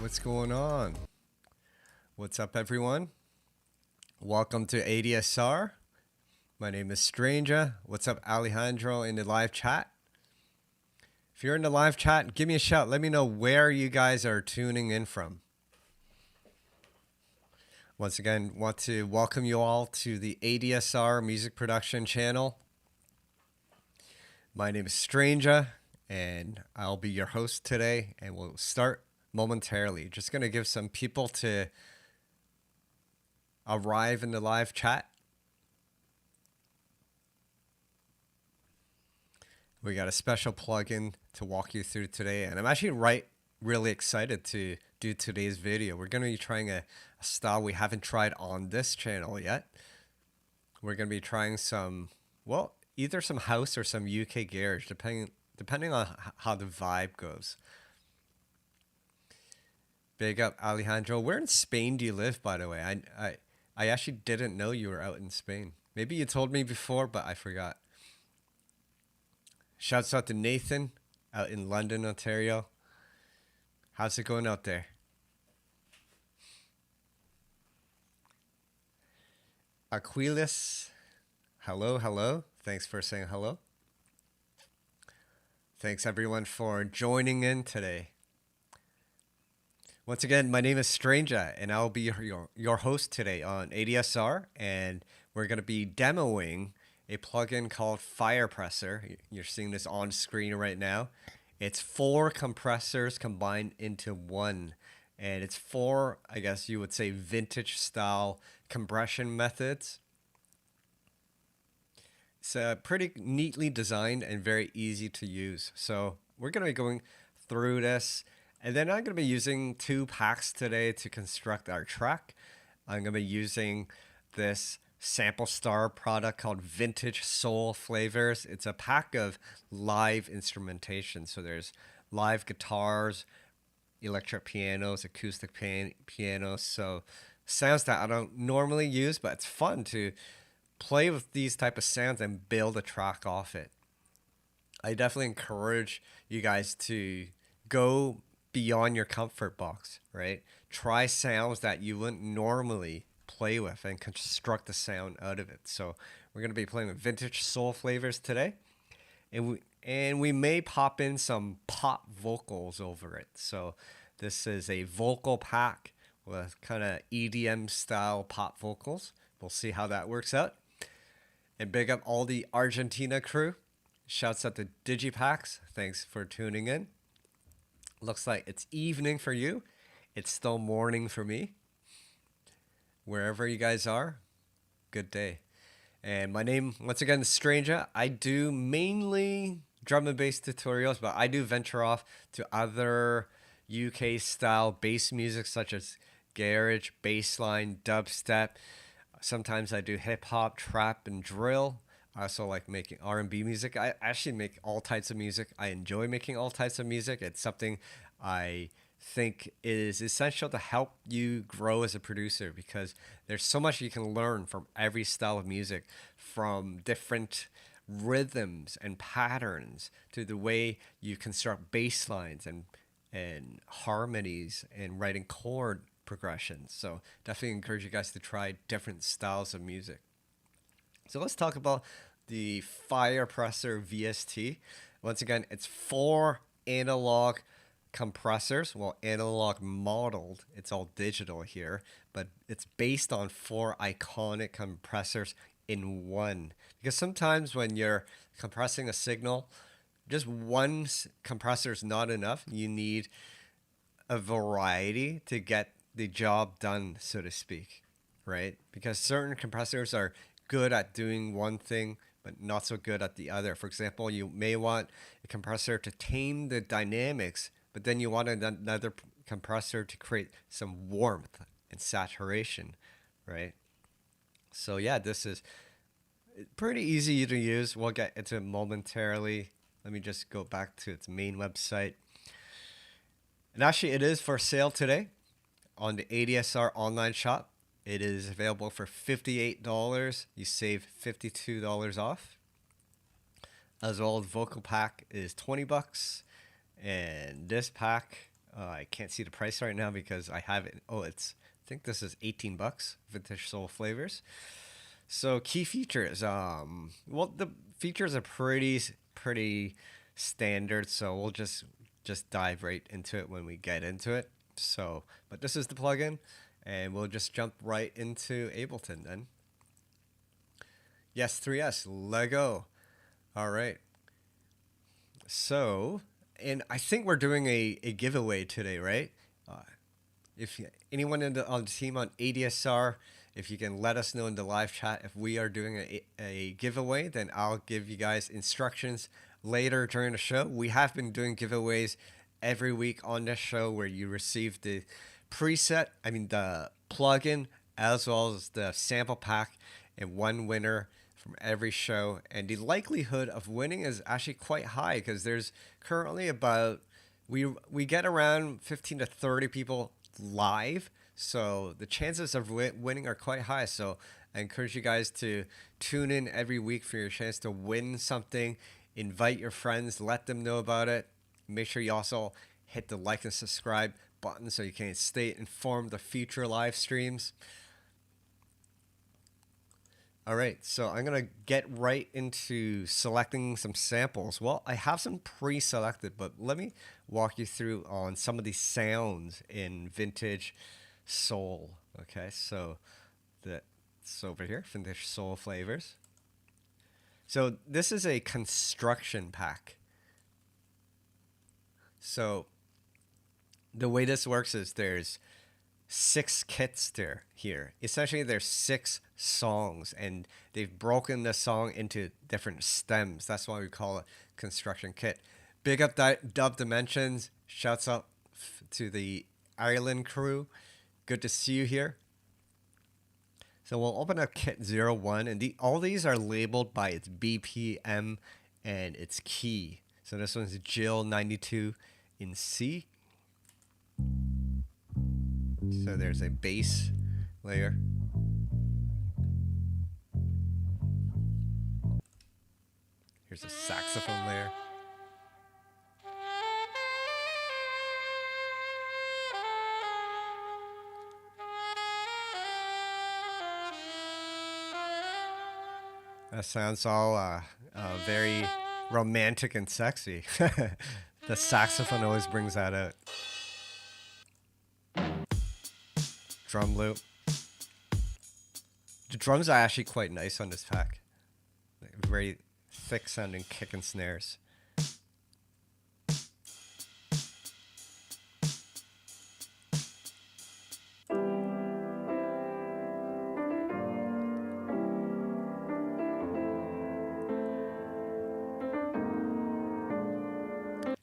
What's going on? What's up, everyone? Welcome to ADSR. My name is STRANJAH. What's up, Alejandro, in the live chat? If you're in the live chat, give me a shout. Let me know where you guys are tuning in from. Once again, want to welcome you all to the ADSR music production channel. My name is STRANJAH, and I'll be your host today, and we'll start momentarily. Just going to give some people to arrive in the live chat. We got a special plugin to walk you through today, and I'm actually really excited to do today's video. We're going to be trying a style we haven't tried on this channel yet. We're going to be trying some, well, either some house or some UK garage, depending on how the vibe goes. Big up, Alejandro. Where in Spain do you live, by the way? I actually didn't know you were out in Spain. Maybe you told me before, but I forgot. Shouts out to Nathan out in London, Ontario. How's it going out there? Aquilas, hello, hello. Thanks for saying hello. Thanks, everyone, for joining in today. Once again, my name is STRANJAH, and I'll be your host today on ADSR, and we're going to be demoing a plugin called FirePresser. You're seeing this on screen right now. It's 4 compressors combined into one, and it's 4, I guess you would say, vintage style compression methods. It's pretty neatly designed and very easy to use. So we're going to be going through this. And then I'm going to be using 2 packs today to construct our track. I'm going to be using this Sample Star product called Vintage Soul Flavors. It's a pack of live instrumentation. So there's live guitars, electric pianos, acoustic pianos. So sounds that I don't normally use, but it's fun to play with these type of sounds and build a track off it. I definitely encourage you guys to go beyond your comfort box, right? Try sounds that you wouldn't normally play with and construct the sound out of it. So we're going to be playing with vintage soul flavors today, and we may pop in some pop vocals over it. So this is a vocal pack with kind of EDM style pop vocals. We'll see how that works out. And big up all the Argentina crew. Shouts out to Digipacks. Thanks for tuning in. Looks like it's evening for you. It's still morning for me. Wherever you guys are, good day. And my name, once again, is STRANJAH. I do mainly drum and bass tutorials, but I do venture off to other UK style bass music such as garage, bassline, dubstep. Sometimes I do hip hop, trap, and drill. I also like making R&B music. I actually make all types of music. I enjoy making all types of music. It's something I think is essential to help you grow as a producer, because there's so much you can learn from every style of music, from different rhythms and patterns to the way you construct bass lines and harmonies and writing chord progressions. So definitely encourage you guys to try different styles of music. So let's talk about the FirePresser VST. Once again, it's 4 analog compressors. Well, analog modeled. It's all digital here, but it's based on 4 iconic compressors in one. Because sometimes when you're compressing a signal, just one compressor is not enough. You need a variety to get the job done, so to speak, right? Because certain compressors are good at doing one thing, but not so good at the other. For example, you may want a compressor to tame the dynamics, but then you want another compressor to create some warmth and saturation, right? So yeah, this is pretty easy to use. We'll get into it momentarily. Let me just go back to its main website. And actually, it is for sale today on the ADSR online shop. It is available for $58. You save $52 off. As well, the vocal pack is $20, and this pack I can't see the price right now because I have it. Oh, I think this is 18 bucks, Vintage Soul Flavors. So key features. Well, the features are pretty standard. So we'll just dive right into it when we get into it. So, but this is the plugin, and we'll just jump right into Ableton then. Yes, 3S, Lego. All right. So, and I think we're doing a giveaway today, right? If anyone on the team on ADSR, if you can let us know in the live chat if we are doing a giveaway, then I'll give you guys instructions later during the show. We have been doing giveaways every week on this show where you receive the the plugin, as well as the sample pack, and one winner from every show. And the likelihood of winning is actually quite high because there's currently about we get around 15 to 30 people live, so the chances of winning are quite high. So I encourage you guys to tune in every week for your chance to win something. Invite your friends, let them know about it. Make sure you also hit the like and subscribe button so you can stay informed of future live streams. All right, so I'm going to get right into selecting some samples. Well, I have some pre-selected, but let me walk you through on some of these sounds in Vintage Soul. Okay, so that's over here, Vintage Soul Flavors. So this is a construction pack. So the way this works is there's 6 kits here. Essentially, there's 6 songs, and they've broken the song into different stems. That's why we call it construction kit. Big up Dub Dimensions. Shouts out to the Ireland crew. Good to see you here. So we'll open up kit 01, and all these are labeled by its BPM and its key. So this one's Jill 92 in C. So there's a bass layer. Here's a saxophone layer. That sounds all very romantic and sexy. The saxophone always brings that out. Drum loop. The drums are actually quite nice on this pack. Very thick sounding kick and snares.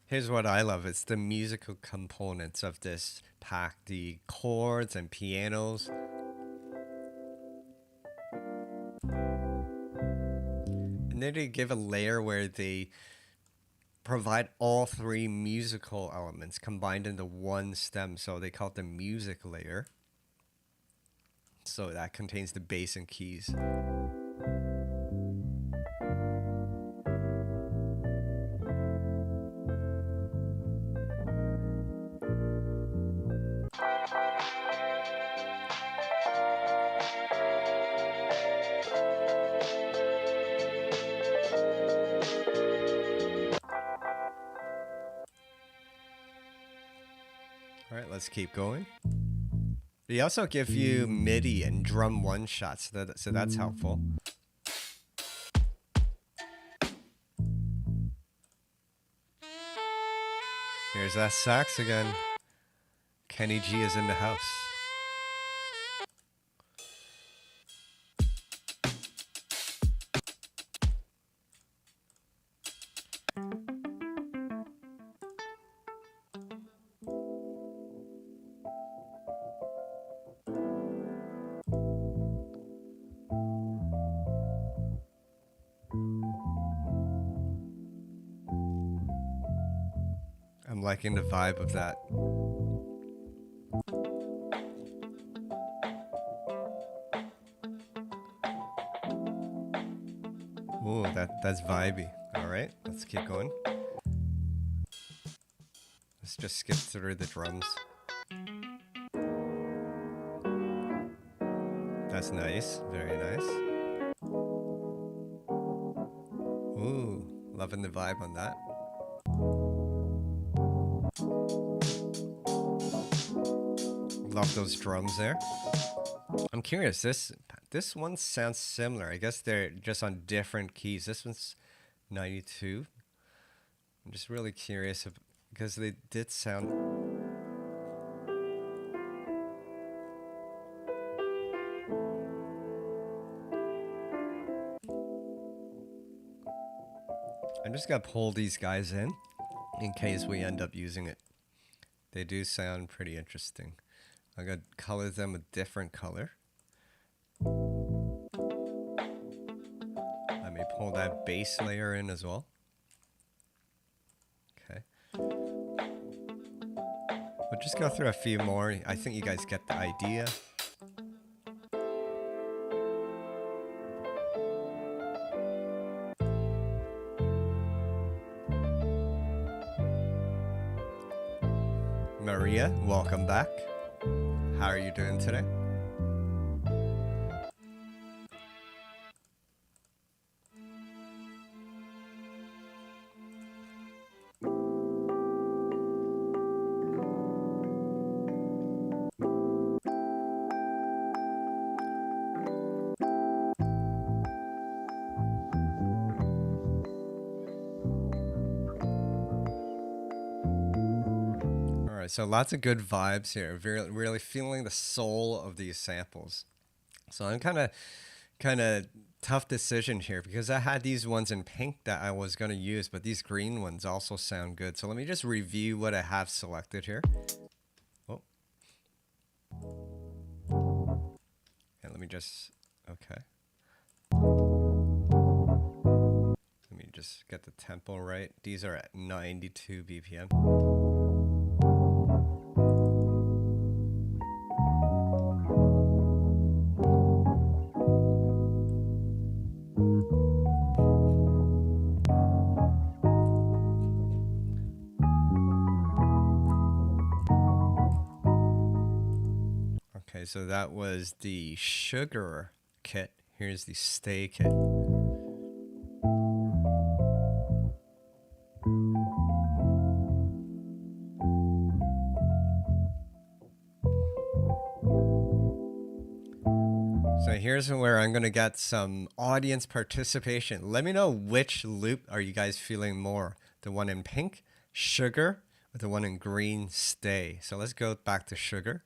Here's what I love. It's the musical components of this pack. The chords and pianos. And then they give a layer where they provide all 3 musical elements combined into one stem. So they call it the music layer. So that contains the bass and keys. All right, let's keep going. They also give you MIDI and drum one-shots, so that's helpful. Here's that sax again. Kenny G is in the house. I'm liking the vibe of that. Ooh, that's vibey. All right, let's keep going. The Let's just skip through the drums. That's nice. Very nice. Ooh, loving the vibe on that. Love those drums there. I'm curious, this one sounds similar. I guess they're just on different keys. This one's 92. I'm just really curious because they did sound. I'm just gonna pull these guys in case we end up using it. They do sound pretty interesting. I'm gonna color them a different color. Let me pull that base layer in as well. Okay. We'll just go through a few more. I think you guys get the idea. Maria, welcome back. How are you doing today? So lots of good vibes here. Really feeling the soul of these samples. So I'm kind of tough decision here because I had these ones in pink that I was going to use, but these green ones also sound good. So let me just review what I have selected here. Oh. And let me just, okay. Let me just get the tempo right. These are at 92 BPM. Okay, so that was the sugar kit. Here's the stay kit. So here's where I'm going to get some audience participation. Let me know which loop are you guys feeling more. The one in pink, sugar, or the one in green, stay. So let's go back to sugar.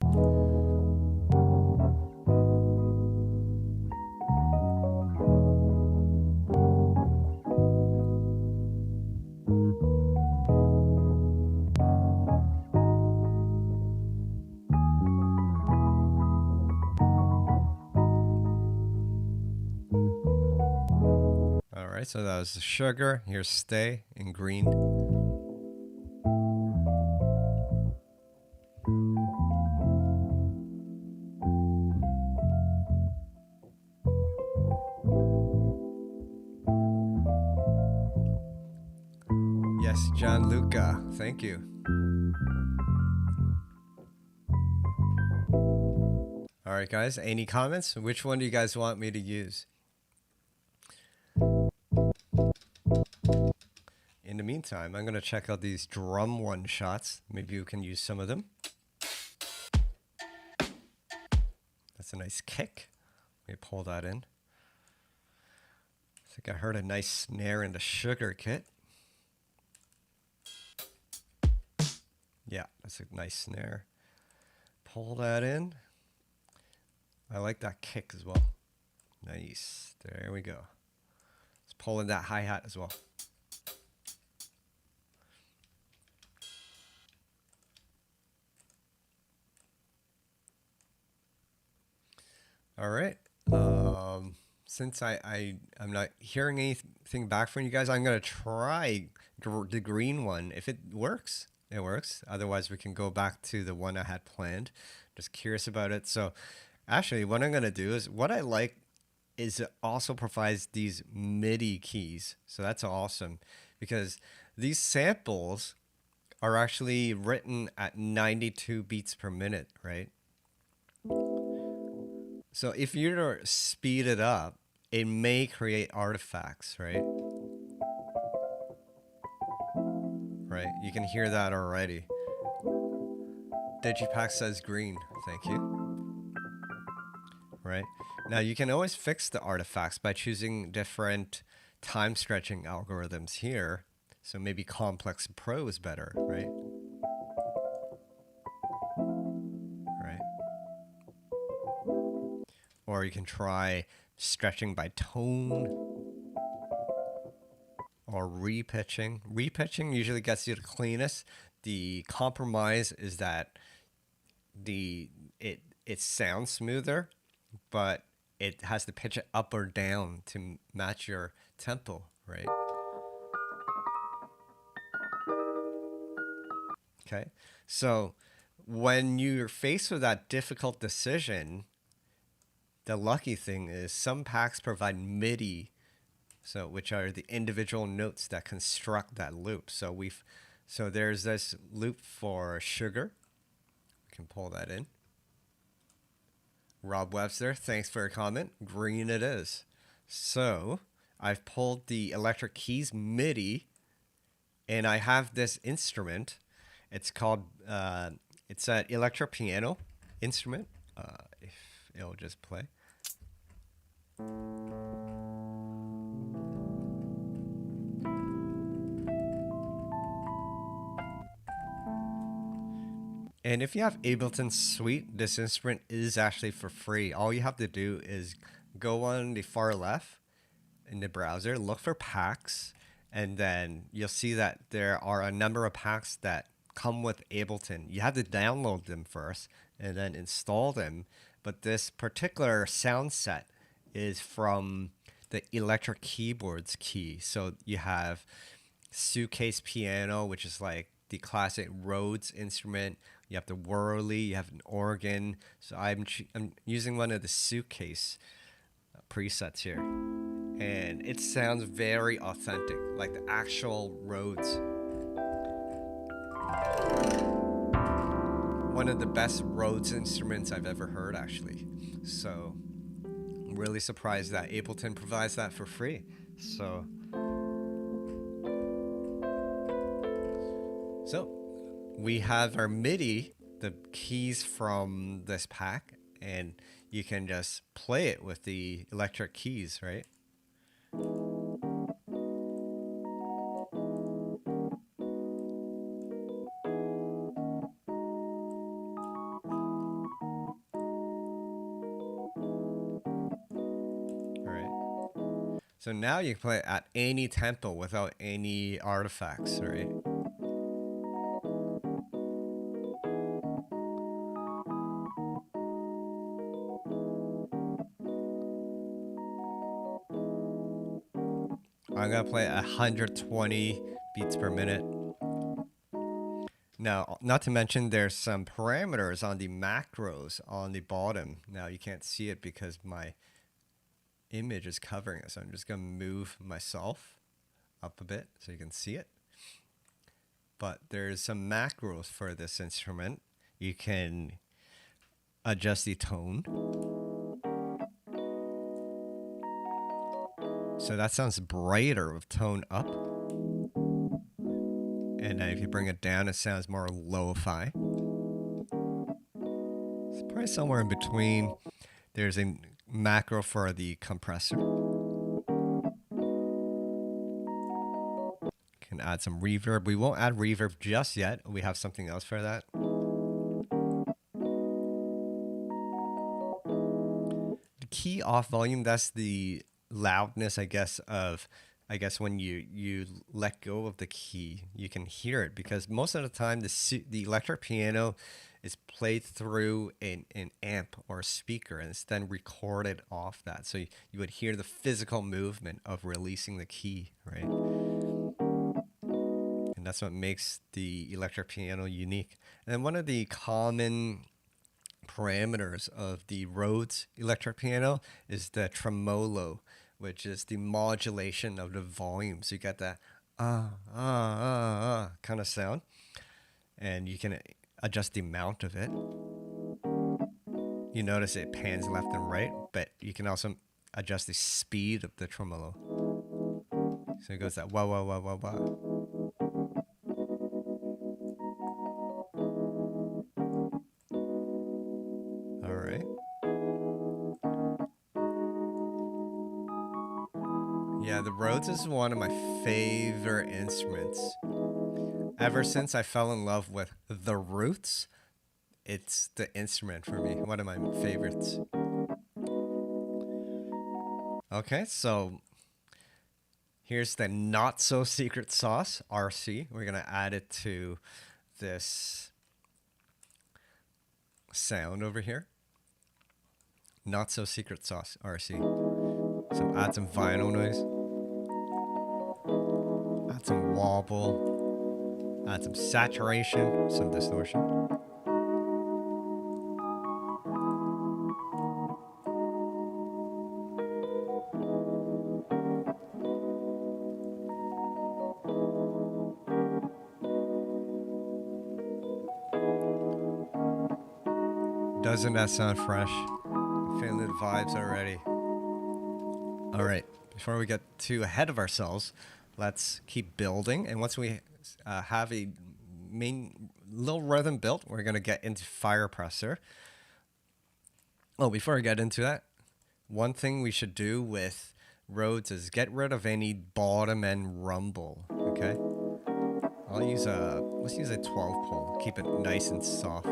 So that was the sugar. Here's stay in green. Yes, Gianluca. Thank you. All right, guys. Any comments? Which one do you guys want me to use? In the meantime, I'm going to check out these drum one shots. Maybe you can use some of them. That's a nice kick. Let me pull that in. I think I heard a nice snare in the sugar kit. Yeah, that's a nice snare. Pull that in. I like that kick as well. Nice. There we go. Let's pull in that hi-hat as well. All right. Since I'm not hearing anything back from you guys, I'm going to try the green one. If it works, it works. Otherwise, we can go back to the one I had planned. Just curious about it. So actually, what I'm going to do is what I like is it also provides these MIDI keys. So that's awesome because these samples are actually written at 92 beats per minute, right? So if you were to speed it up, it may create artifacts, right? Right, you can hear that already. Digipack says green, thank you. Right, now you can always fix the artifacts by choosing different time stretching algorithms here. So maybe complex pro is better, right? Right. Or you can try stretching by tone or repitching. Repitching usually gets you the cleanest. The compromise is that it sounds smoother, but it has to pitch it up or down to match your tempo, right? Okay, so when you're faced with that difficult decision, the lucky thing is some packs provide MIDI, so which are the individual notes that construct that loop. So there's this loop for sugar. We can pull that in. Rob Webster, thanks for a comment. Green it is. So I've pulled the electric keys MIDI, and I have this instrument. It's called, it's an electric piano instrument. If it'll just play. And if you have Ableton Suite, this instrument is actually for free. All you have to do is go on the far left in the browser, look for packs, and then you'll see that there are a number of packs that come with Ableton. You have to download them first and then install them. But this particular sound set is from the electric keyboards key. So you have suitcase piano, which is like the classic Rhodes instrument. You have the whirly, you have an organ. So I'm using one of the suitcase presets here. And it sounds very authentic, like the actual Rhodes. One of the best Rhodes instruments I've ever heard, actually. So I'm really surprised that Ableton provides that for free. So we have our MIDI, the keys from this pack, and you can just play it with the electric keys, right? So now you can play it at any tempo without any artifacts, right? I'm gonna play 120 beats per minute. Now, not to mention there's some parameters on the macros on the bottom. Now you can't see it because my image is covering it. So I'm just gonna move myself up a bit so you can see it. But there's some macros for this instrument. You can adjust the tone. So that sounds brighter with tone up. And then if you bring it down, it sounds more lo-fi. It's probably somewhere in between. There's a macro for the compressor. Can add some reverb. We won't add reverb just yet. We have something else for that. The key off volume, that's the loudness, I guess, when you let go of the key, you can hear it, because most of the time the electric piano is played through an amp or a speaker, and it's then recorded off that. So you would hear the physical movement of releasing the key, right? And that's what makes the electric piano unique. And then one of the common parameters of the Rhodes electric piano is the tremolo, which is the modulation of the volume. So you got that kind of sound. and you can adjust the amount of it. You notice it pans left and right, but you can also adjust the speed of the tremolo. So it goes that wah wah wah wah wah. All right. Yeah, the Rhodes is one of my favorite instruments. Ever since I fell in love with the Roots, it's the instrument for me. One of my favorites. Okay, so here's the not so secret sauce, RC. We're gonna add it to this sound over here. Not so secret sauce, RC. So add some vinyl noise. Add some wobble. Add some saturation, some distortion. Doesn't that sound fresh? I'm feeling the vibes already. All right, before we get too ahead of ourselves, let's keep building. And once we have a main little rhythm built, we're gonna get into FirePresser. Oh, before I get into that, one thing we should do with Rhodes is get rid of any bottom end rumble. Okay, let's use a 12 pole. Keep it nice and soft.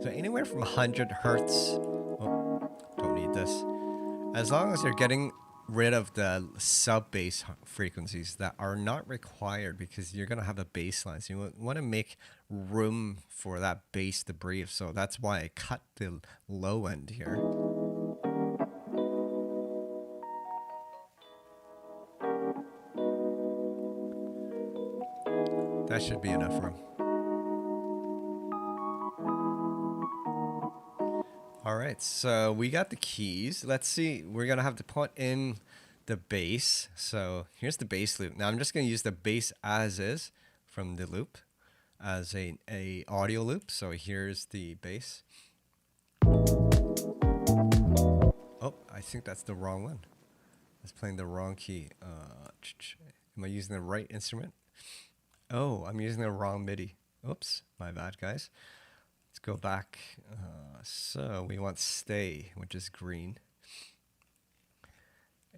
So anywhere from 100 hertz. Oh, don't need this. As long as you're getting rid of the sub bass frequencies that are not required, because you're gonna have a bass line. So you want to make room for that bass to breathe. So that's why I cut the low end here. That should be enough room. All right, so we got the keys. Let's see, we're gonna have to put in the bass. So here's the bass loop. Now I'm just gonna use the bass as is from the loop as a audio loop. So here's the bass. Oh, I think that's the wrong one. It's playing the wrong key. Am I using the right instrument? Oh, I'm using the wrong MIDI. Oops, my bad, guys. Let's go back. So we want stay, which is green.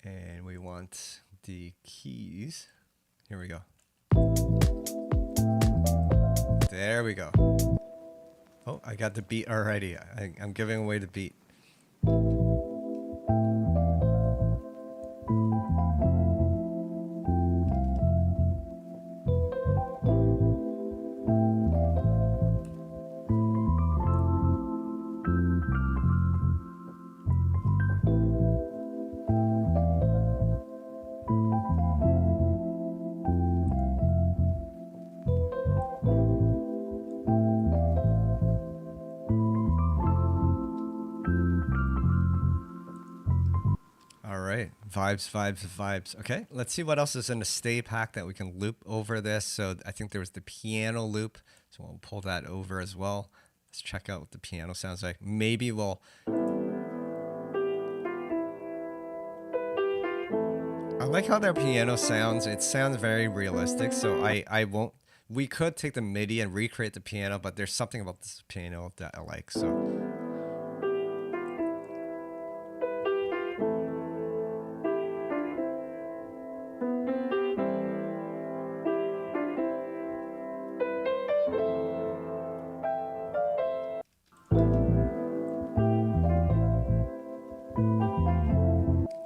And we want the keys. Here we go. There we go. Oh, I got the beat already. I'm giving away the beat. Vibes, vibes, vibes. Okay, let's see what else is in the stay pack that we can loop over this. So I think there was the piano loop, so we'll pull that over as well. Let's check out what the piano sounds like. Maybe we'll... I like how their piano sounds. It sounds very realistic, so I won't... We could take the MIDI and recreate the piano, but there's something about this piano that I like, so...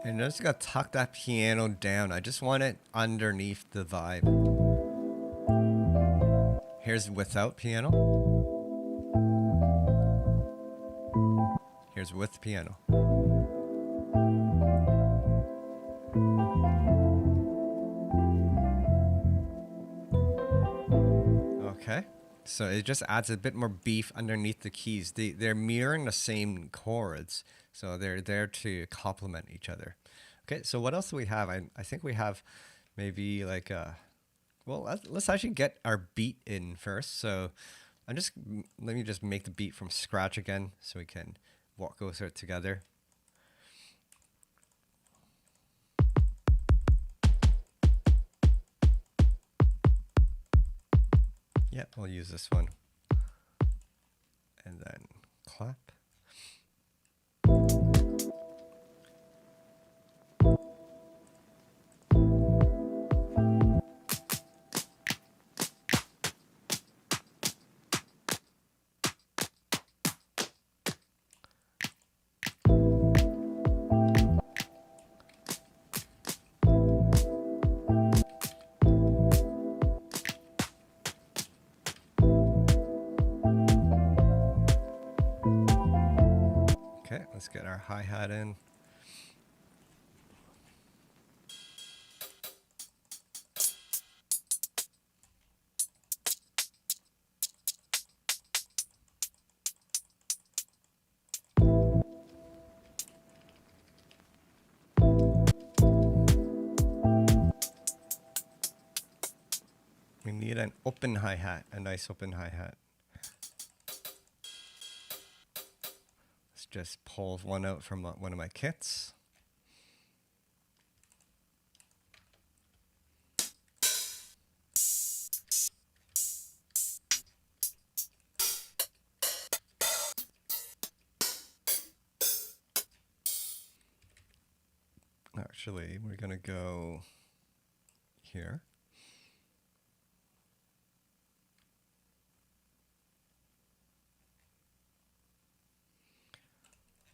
And I'm just gonna tuck that piano down. I just want it underneath the vibe. Here's without piano. Here's with piano. Okay. So it just adds a bit more beef underneath the keys. They're mirroring the same chords, so they're there to complement each other. Okay, so what else do we have? I think we have maybe like a Well, let's actually get our beat in first. So let me just make the beat from scratch again so we can go through it together. Yeah, we'll use this one. And then clap. Okay, let's get our hi-hat in. We need an open hi-hat, a nice open hi-hat. Let's just pull one out from one of my kits. Actually, we're gonna go here.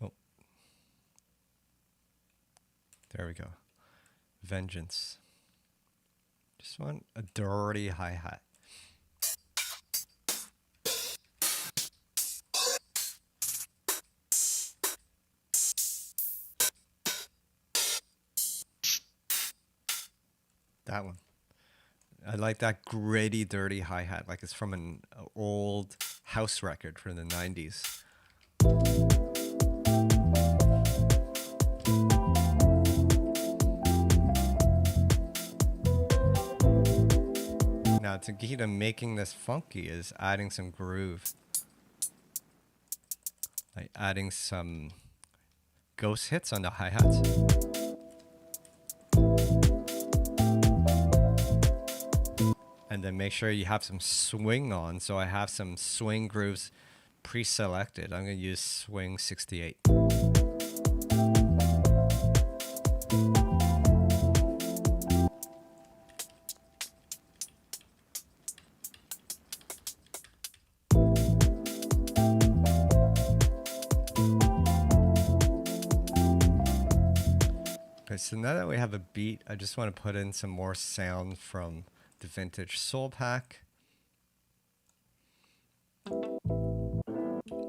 Oh, there we go. Vengeance. Just want a dirty hi-hat. That one. I like that gritty, dirty hi-hat, like it's from an old house record from the 90s. Now, to keep making this funky is adding some groove. Like adding some ghost hits on the hi-hats. And then make sure you have some swing on. So I have some swing grooves pre-selected. I'm going to use swing 68. Okay, so now that we have a beat, I just want to put in some more sound from the vintage soul pack.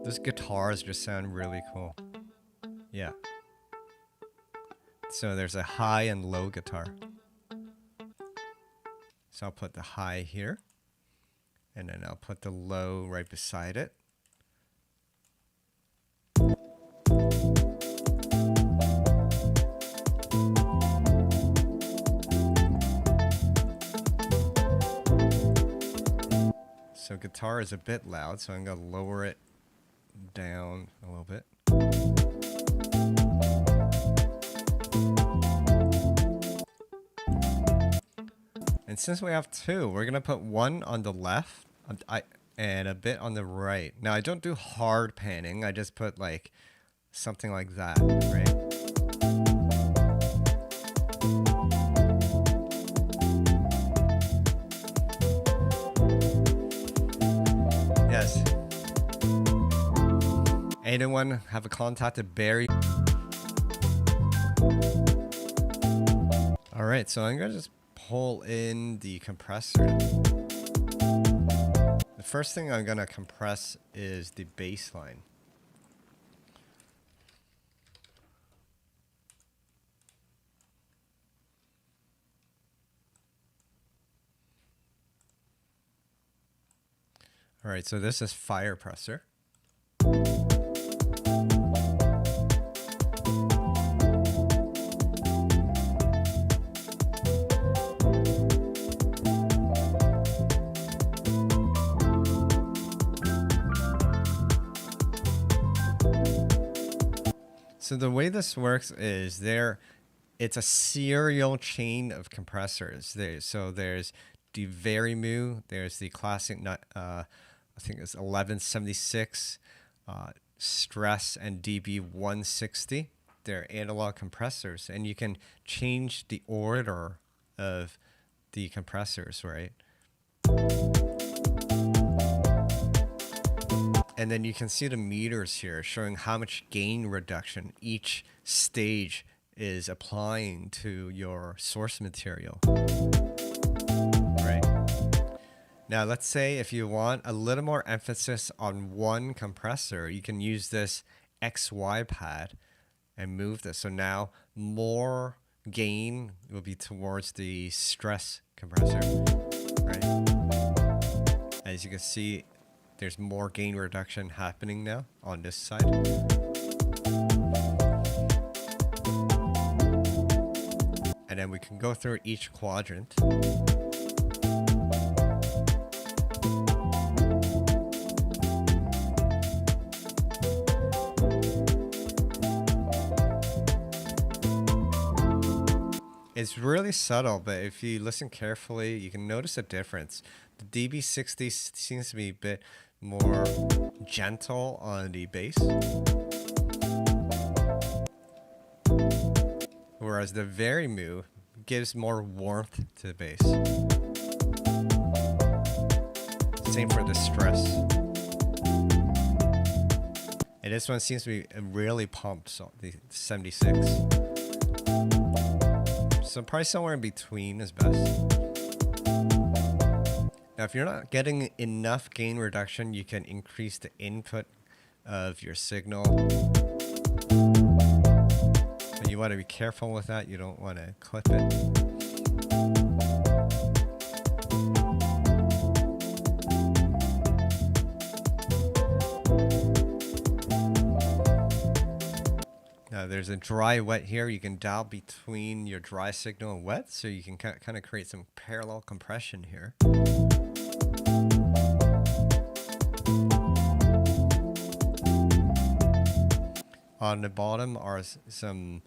Those guitars just sound really cool. Yeah. So there's a high and low guitar. So I'll put the high here, and then I'll put the low right beside it. So guitar is a bit loud, so I'm going to lower it down a little bit. And since we have two, we're going to put one on the left and a bit on the right. Now, I don't do hard panning. I just put like something like that, right? Yes. Anyone have a contact at Barry? All right, so I'm gonna just pull in the compressor. The first thing I'm gonna compress is the bass line. All right, so this is FirePresser. So the way this works is it's a serial chain of compressors. There's the Varimu, there's the classic, I think it's 1176, Stress, and DB160. They're analog compressors, and you can change the order of the compressors, right? And then you can see the meters here showing how much gain reduction each stage is applying to your source material. Right. Now, let's say if you want a little more emphasis on one compressor, you can use this XY pad and move this. So now more gain will be towards the stress compressor, right? As you can see, there's more gain reduction happening now on this side. And then we can go through each quadrant. It's really subtle, but if you listen carefully, you can notice a difference. The DB60 seems to be a bit more gentle on the bass, whereas the Varimu gives more warmth to the bass. Same for the stress. And this one seems to be really pumped, so the 76. So probably somewhere in between is best. Now, if you're not getting enough gain reduction, you can increase the input of your signal. But you want to be careful with that. You don't want to clip it. Now, there's a dry wet here. You can dial between your dry signal and wet, so you can kind of create some parallel compression here. On the bottom are some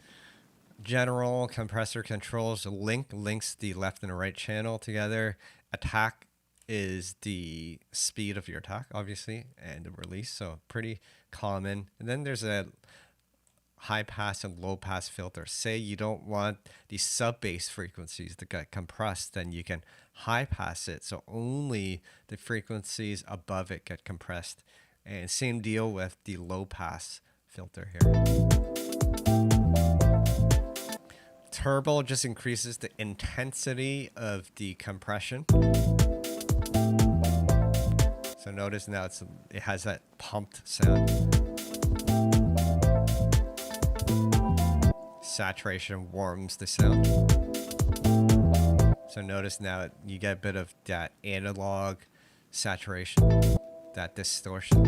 general compressor controls. Links the left and the right channel together. Attack is the speed of your attack, obviously, and the release, so pretty common. And then there's a high pass and low pass filter. Say you don't want the sub bass frequencies to get compressed, then you can high pass it, so only the frequencies above it get compressed. And same deal with the low pass filter here. Turbo just increases the intensity of the compression. So notice now it has that pumped sound. Saturation warms the sound. So notice now you get a bit of that analog saturation, that distortion.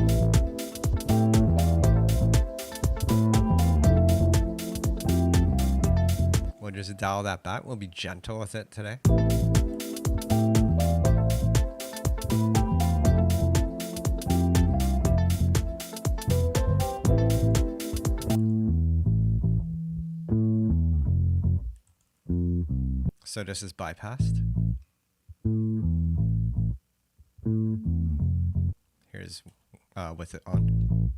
We'll just dial that back. We'll be gentle with it today. So this is bypassed. Here's with it on.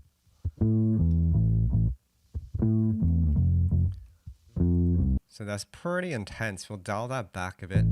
So that's pretty intense. We'll dial that back a bit.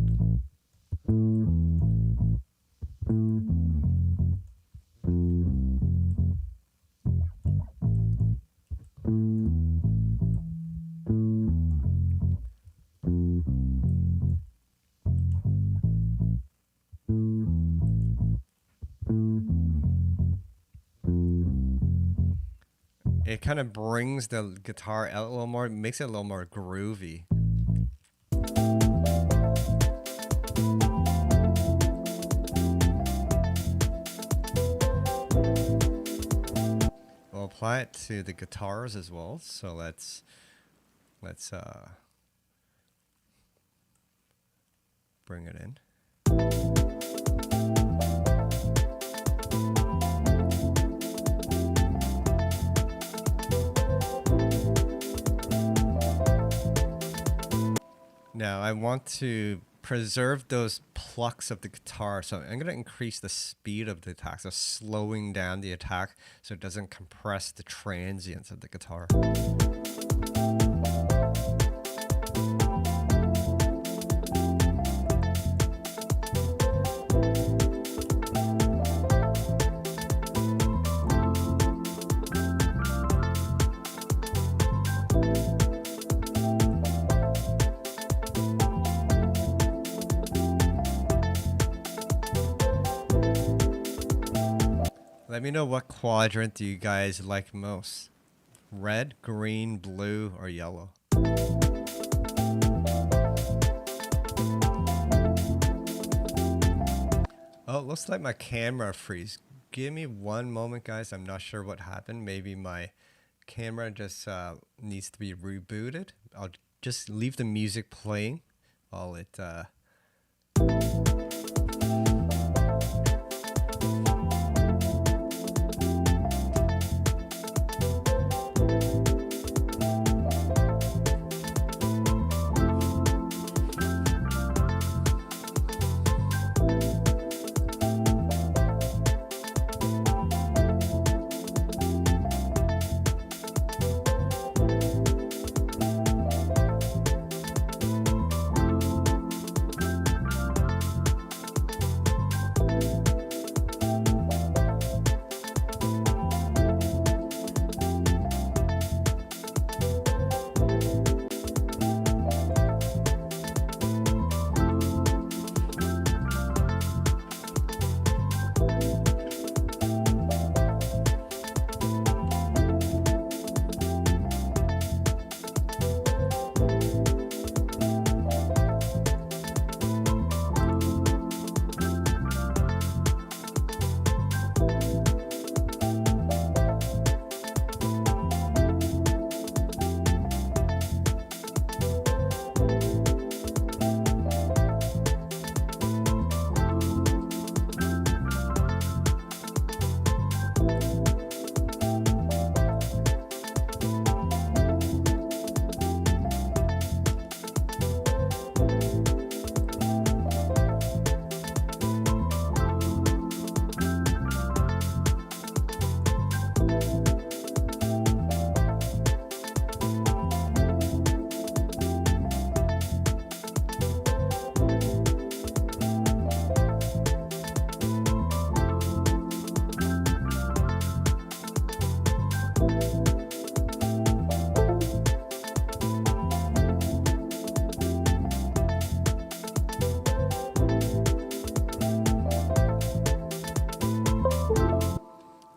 It kind of brings the guitar out a little more, makes it a little more groovy. We'll apply it to the guitars as well. So let's bring it in. Now I want to preserve those plucks of the guitar, so I'm going to increase the speed of the attack, so slowing down the attack so it doesn't compress the transients of the guitar. Let me know what quadrant do you guys like most? Red, green, blue, or yellow? Oh, it looks like my camera freeze. Give me one moment, guys. I'm not sure what happened. Maybe my camera just needs to be rebooted. I'll just leave the music playing while it...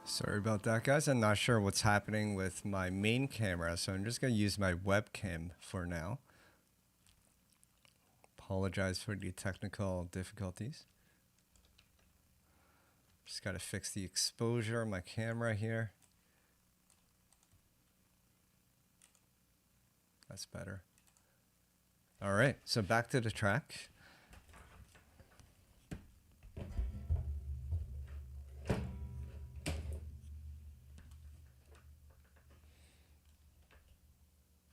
Sorry about that, guys. I'm not sure what's happening with my main camera, so I'm just going to use my webcam for now. Apologize for the technical difficulties. Just got to fix the exposure of my camera here. That's better. All right, so back to the track.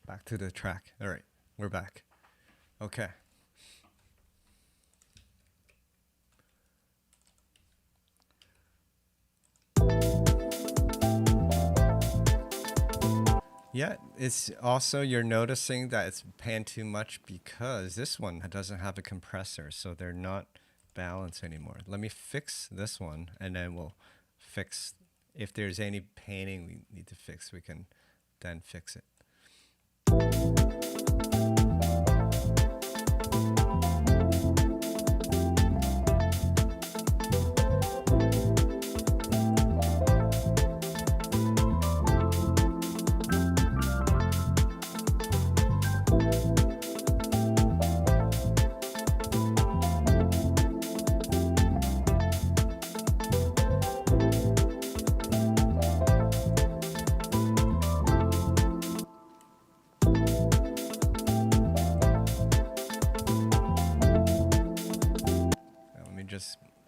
Back to the track. All right, we're back. Okay. Yeah, it's also, you're noticing that it's panned too much because this one doesn't have a compressor, so they're not balanced anymore. Let me fix this one, and then we'll fix, if there's any panning we need to fix, we can then fix it.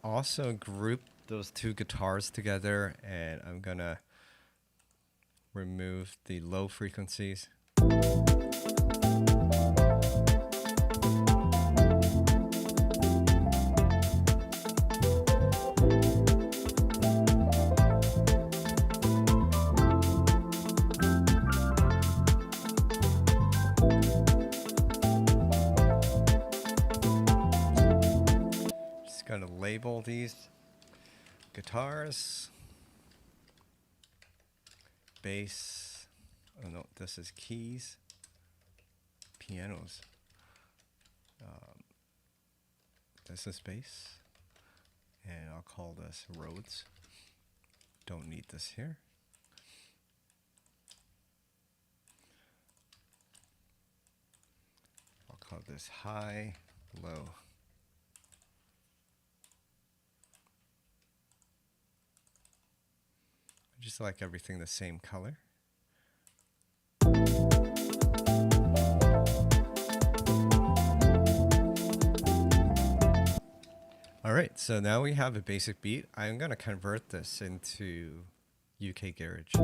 Also group those two guitars together, and I'm gonna remove the low frequencies. Gonna label these guitars, bass. Oh no, this is keys, pianos. This is bass, and I'll call this Rhodes. Don't need this here. I'll call this high, low. I just like everything the same color. All right, so now we have a basic beat. I'm gonna convert this into UK Garage.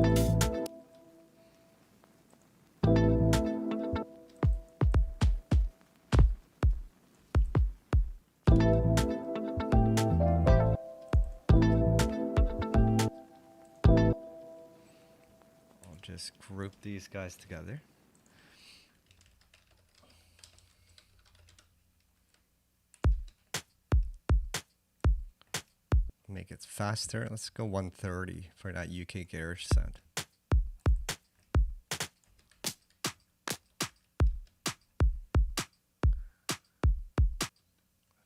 I'll just group these guys together. Make it faster. Let's go 130 for that UK Garage sound.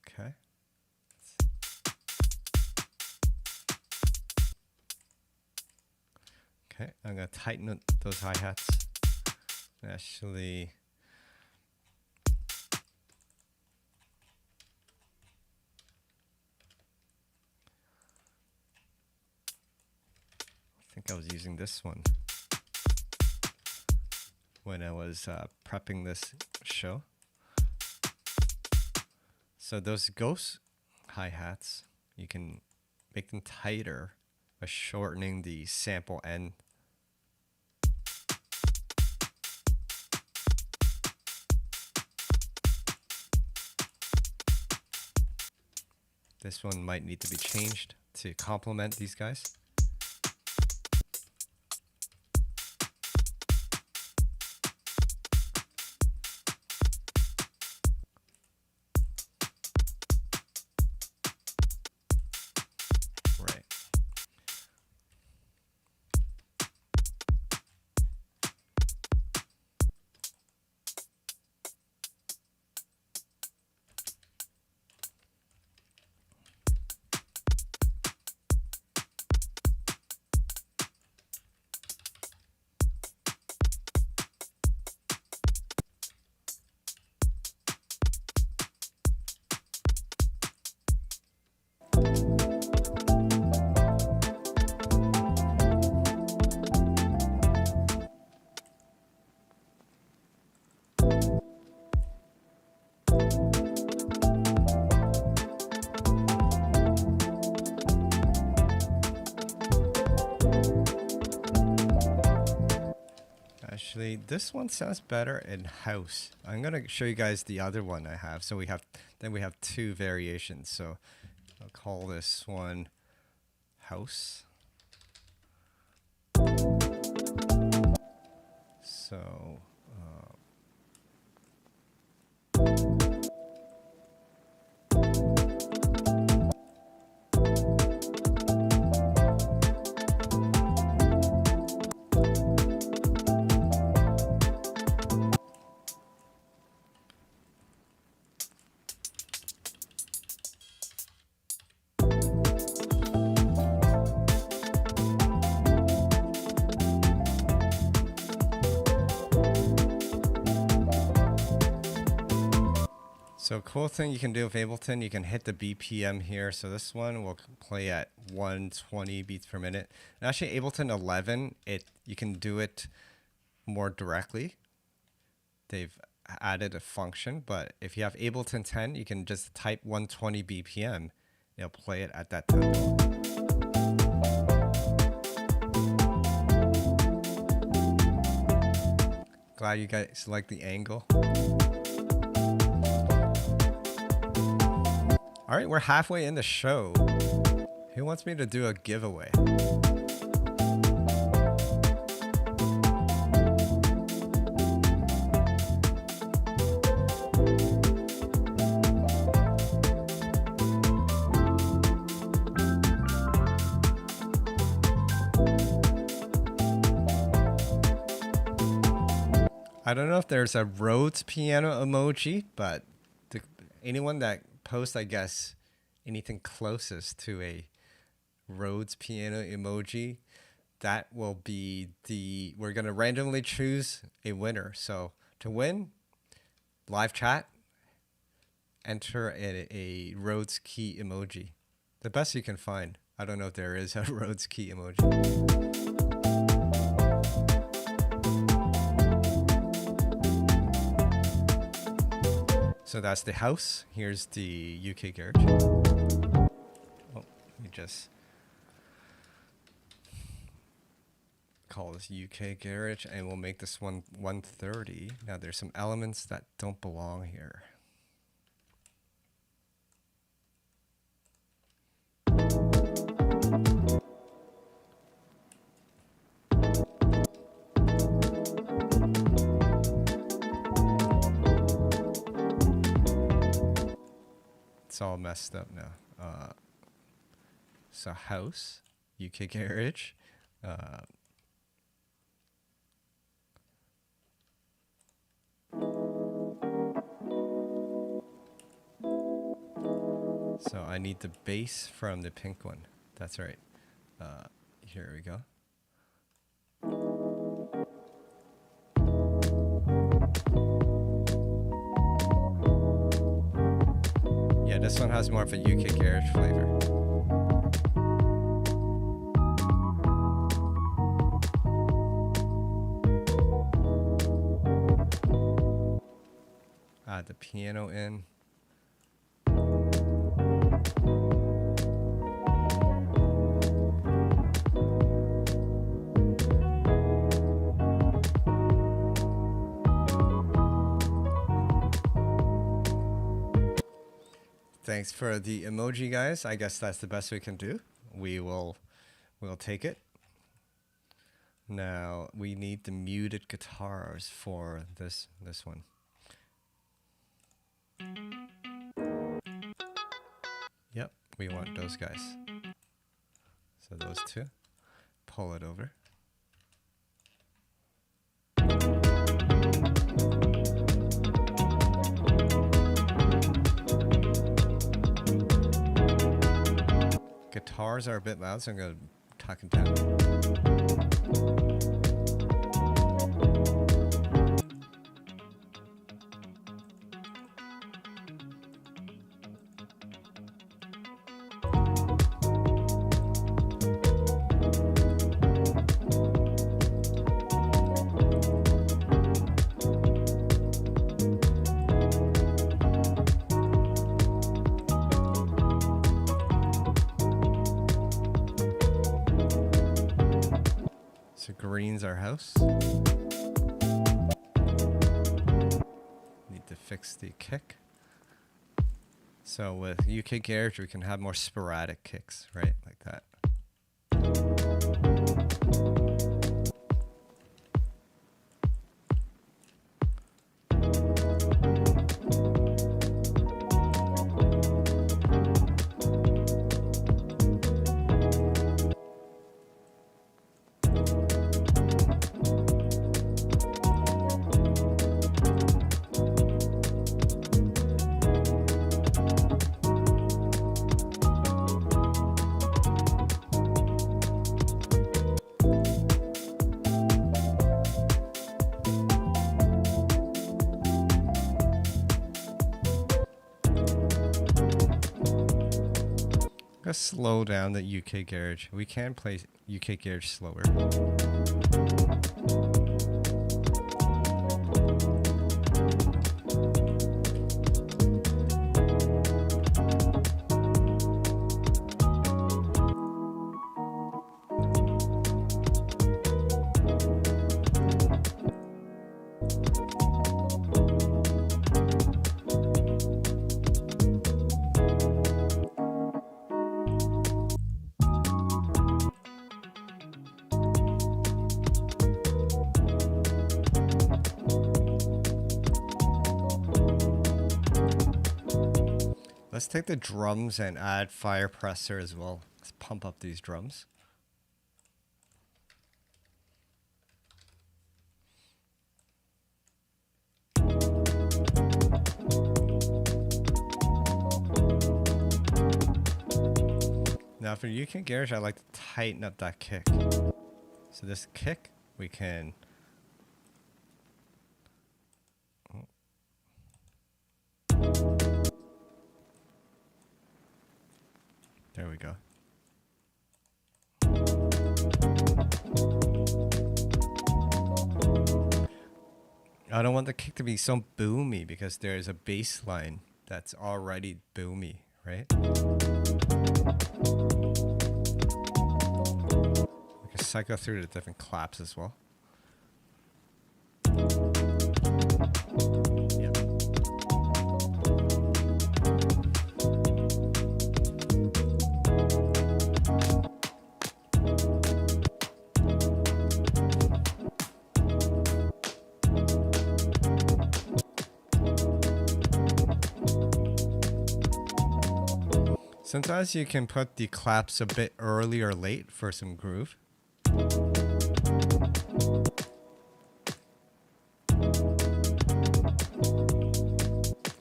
Okay. Okay, I'm gonna tighten up those hi-hats. Actually, I think I was using this one when I was prepping this show. So those ghost hi-hats, you can make them tighter by shortening the sample end. This one might need to be changed to complement these guys. Actually, this one sounds better in house. I'm gonna show you guys the other one I have. So we have two variations. So I'll call this one house. So So cool thing you can do with Ableton, you can hit the BPM here. So this one will play at 120 beats per minute. And actually Ableton 11, you can do it more directly. They've added a function, but if you have Ableton 10, you can just type 120 BPM. It'll play it at that tempo. Glad you guys like the angle. All right, we're halfway in the show. Who wants me to do a giveaway? I don't know if there's a Rhodes piano emoji, but anyone that posts, I guess, anything closest to a Rhodes piano emoji, that will be we're going to randomly choose a winner. So to win, live chat, enter a Rhodes key emoji. The best you can find. I don't know if there is a Rhodes key emoji. So that's the house. Here's the UK garage. Oh, let me just call this UK garage, and we'll make this one 130. Now there's some elements that don't belong here. It's all messed up now. So house, UK garage. So I need the base from the pink one. That's right. Here we go. Yeah, this one has more of a UK garage flavor. Add the piano in. Thanks for the emoji, guys. I guess that's the best we can do. We'll take it. Now we need the muted guitars for this one. Yep, we want those guys. So those two. Pull it over. Guitars are a bit loud, so I'm going to tuck it down. So green's our house. Need to fix the kick. So with UK garage, we can have more sporadic kicks, right? Like that. Let's slow down the UK garage. We can play UK garage slower. Let's take the drums and add FirePresser as well. Let's pump up these drums. Now for UK Garage, I like to tighten up that kick. So this kick, we can... There we go. I don't want the kick to be so boomy because there's a bass line that's already boomy, right? We can cycle through the different claps as well. Yep. Sometimes you can put the claps a bit early or late for some groove. It's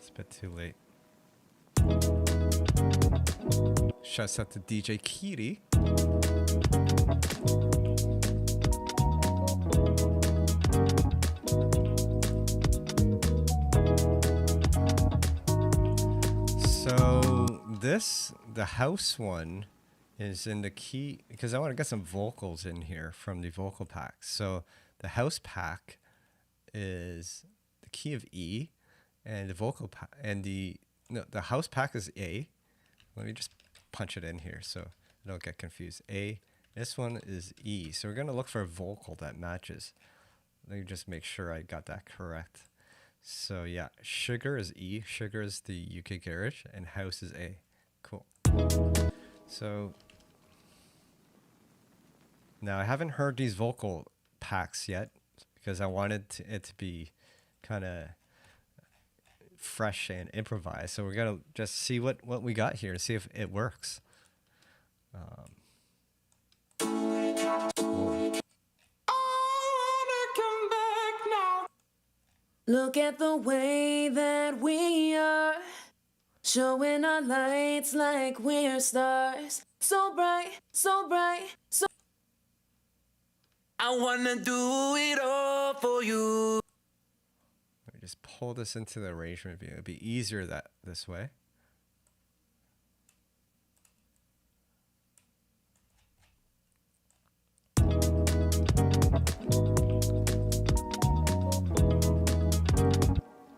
a bit too late. Shouts out to DJ Kiri. So this, the house one, is in the key because I want to get some vocals in here from the vocal pack. So the house pack is the key of E, and the vocal pack and the house pack is A. Let me just punch it in here so I don't get confused. A. This one is E. So we're gonna look for a vocal that matches. Let me just make sure I got that correct. So yeah, sugar is E, sugar is the UK Garage, and house is A. Cool. So now I haven't heard these vocal packs yet because I wanted it to be kind of fresh and improvised. So we're gonna just see what we got here and see if it works. Look at the way that we are, showing our lights like we're stars. So bright, so bright, so... I wanna do it all for you. Let me just pull this into the arrangement view. It'd be easier this way.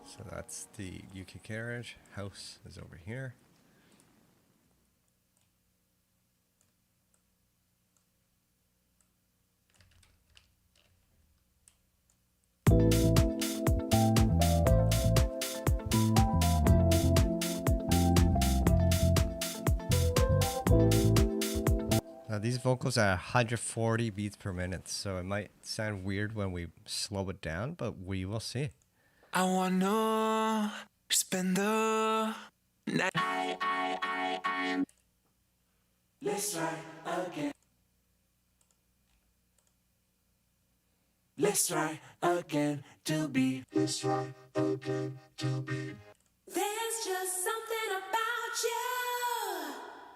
So that's the UK Garage. House is over here. Now these vocals are 140 beats per minute, so it might sound weird when we slow it down, but we will see. I wanna spend the night. Let's try again. Let's try again to be. Let's try again to be. There's just something about you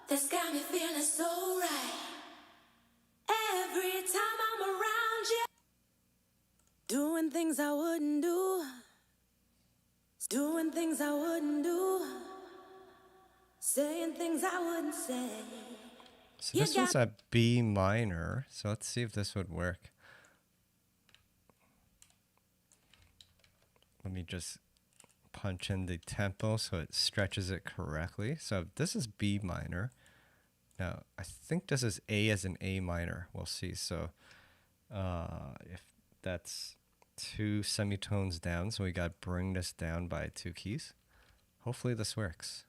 that's got me feeling so right. Every time I'm around you, doing things I wouldn't do. Doing things I wouldn't do, saying things I wouldn't say. So this one's at B minor, so let's see if this would work. Let me just punch in the tempo so it stretches it correctly. So this is B minor. Now, I think this is A as an A minor. We'll see. So if that's 2 semitones down, so we got to bring this down by 2 keys. Hopefully this works.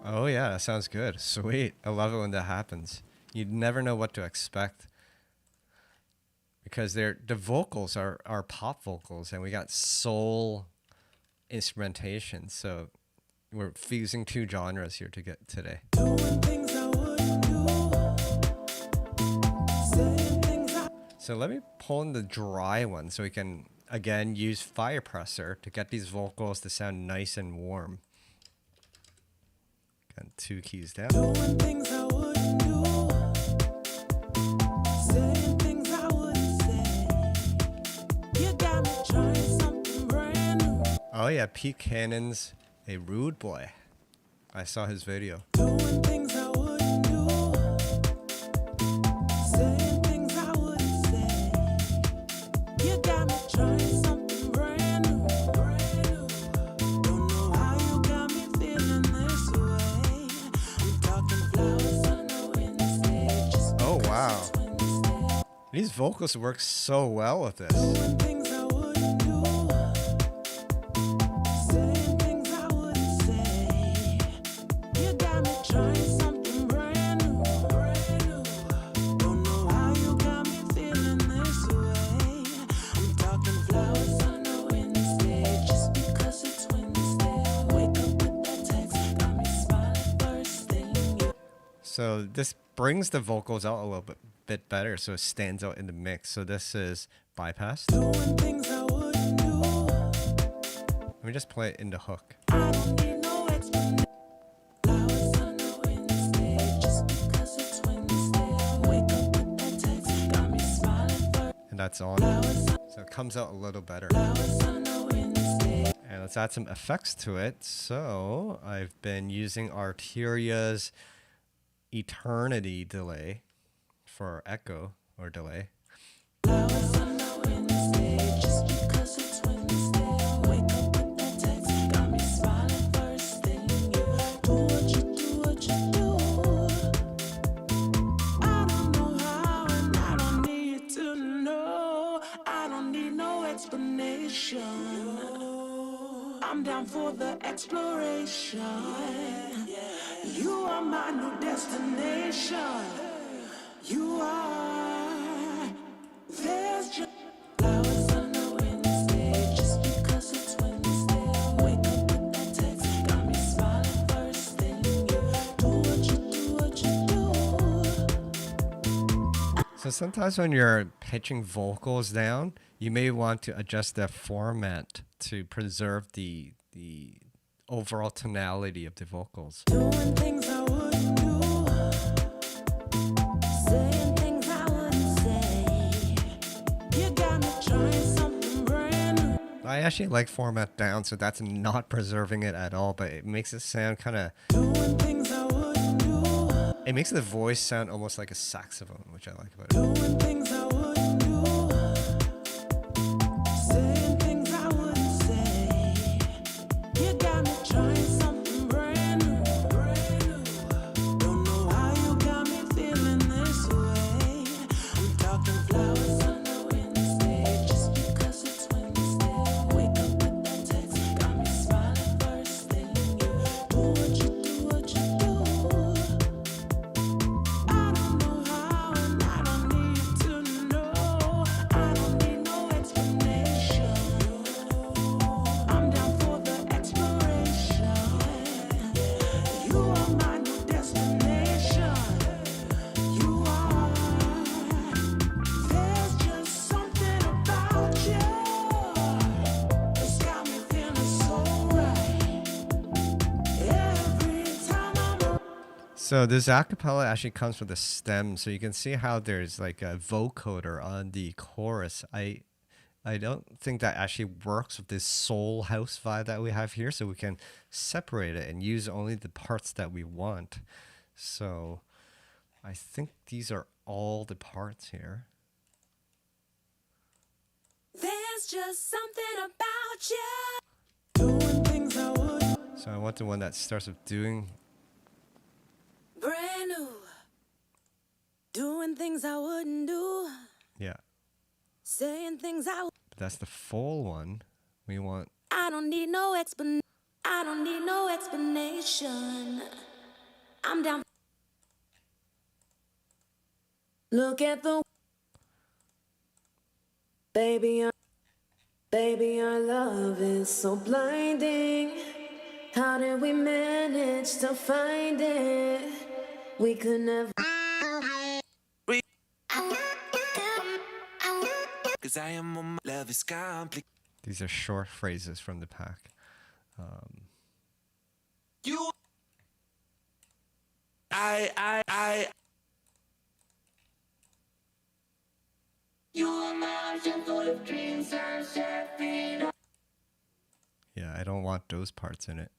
Oh yeah, that sounds good. Sweet. I love it when that happens. You never know what to expect because the vocals are pop vocals and we got soul instrumentation. So we're fusing 2 genres here to get today. So let me pull in the dry one so we can again, use FirePresser to get these vocals to sound nice and warm. Got 2 keys down. Doing things I wouldn't do, saying things I wouldn't say. You got me trying something brand new. Oh yeah, Pete Cannon's a rude boy. I saw his video. Doing things I wouldn't do, saying things I wouldn't say. You got me trying something brand new, brand new. Don't know how you got me feeling this way. I'm talking flowers on the Wednesday, just Oh because wow. it's Wednesday. These vocals work so well with this. Doing things I wouldn't do, saying things I wouldn't say. You got me trying something brand new, brand new. Don't know how you got me feeling this way. I'm talking flowers on a Wednesday, just because it's Wednesday. Wake up with that text, got me smiling first thing. So this brings the vocals out a little bit better, so it stands out in the mix. So this is bypassed. Doing things I wouldn't do. Let me just play it in the hook. I don't need no explanation. Flowers on a Wednesday, just because it's Wednesday. Wake up with that text, got me smiling first. And that's on. So it comes out a little better. Flowers on a Wednesday. And let's add some effects to it. So I've been using Arteria's Eternity delay for echo or delay. Flowers on a Wednesday, just because it's Wednesday. Wake up with that text, got me smiling first thing. You do what you do. I don't know how and I don't need to know. I don't need no explanation. I'm down for the exploration. You are my new destination. You are. There's just flowers on a Wednesday, just because it's Wednesday. Wake up with that text, got me smiling first thing. You do what you do. So sometimes when you're pitching vocals down, you may want to adjust the format to preserve the overall tonality of the vocals. Doing things I wouldn't do, saying things I wouldn't say. You got me trying something brand new. I actually like format down, so that's not preserving it at all, but it makes it sound kind of, Doing things I wouldn't do, it makes the voice sound almost like a saxophone, which I like about it. doing things I wouldn't do, saying things I wouldn't say. You got me trying something brand new, brand new. Don't know how you got me feeling this way. I'm talking flowers on a Wednesday, just because it's Wednesday. Wake up with that text, got me smiling first thing. You do what you do. I don't know how and I don't need to know. I don't need no explanation. I'm down for the exploration. You are my new destination. You are. There's just something about you that's got me feeling so right. Every time I'm around. So this acapella actually comes with a stem, so you can see how there's like a vocoder on the chorus. I don't think that actually works with this soul house vibe that we have here, so we can separate it and use only the parts that we want. So I think these are all the parts here. There's just something about you. Doing things I would. So I want the one that starts with doing. Brand new. Doing things I wouldn't do. Yeah, Saying things I but that's the full one. We want. don't need no I don't need no explanation. I'm down. Look at the baby, our love is so blinding. How did we manage to find it? We could never. 'Cause I am on my love is complicated. These are short phrases from the pack. You I You're my gentle of dreams and set me up. Yeah, I don't want those parts in it.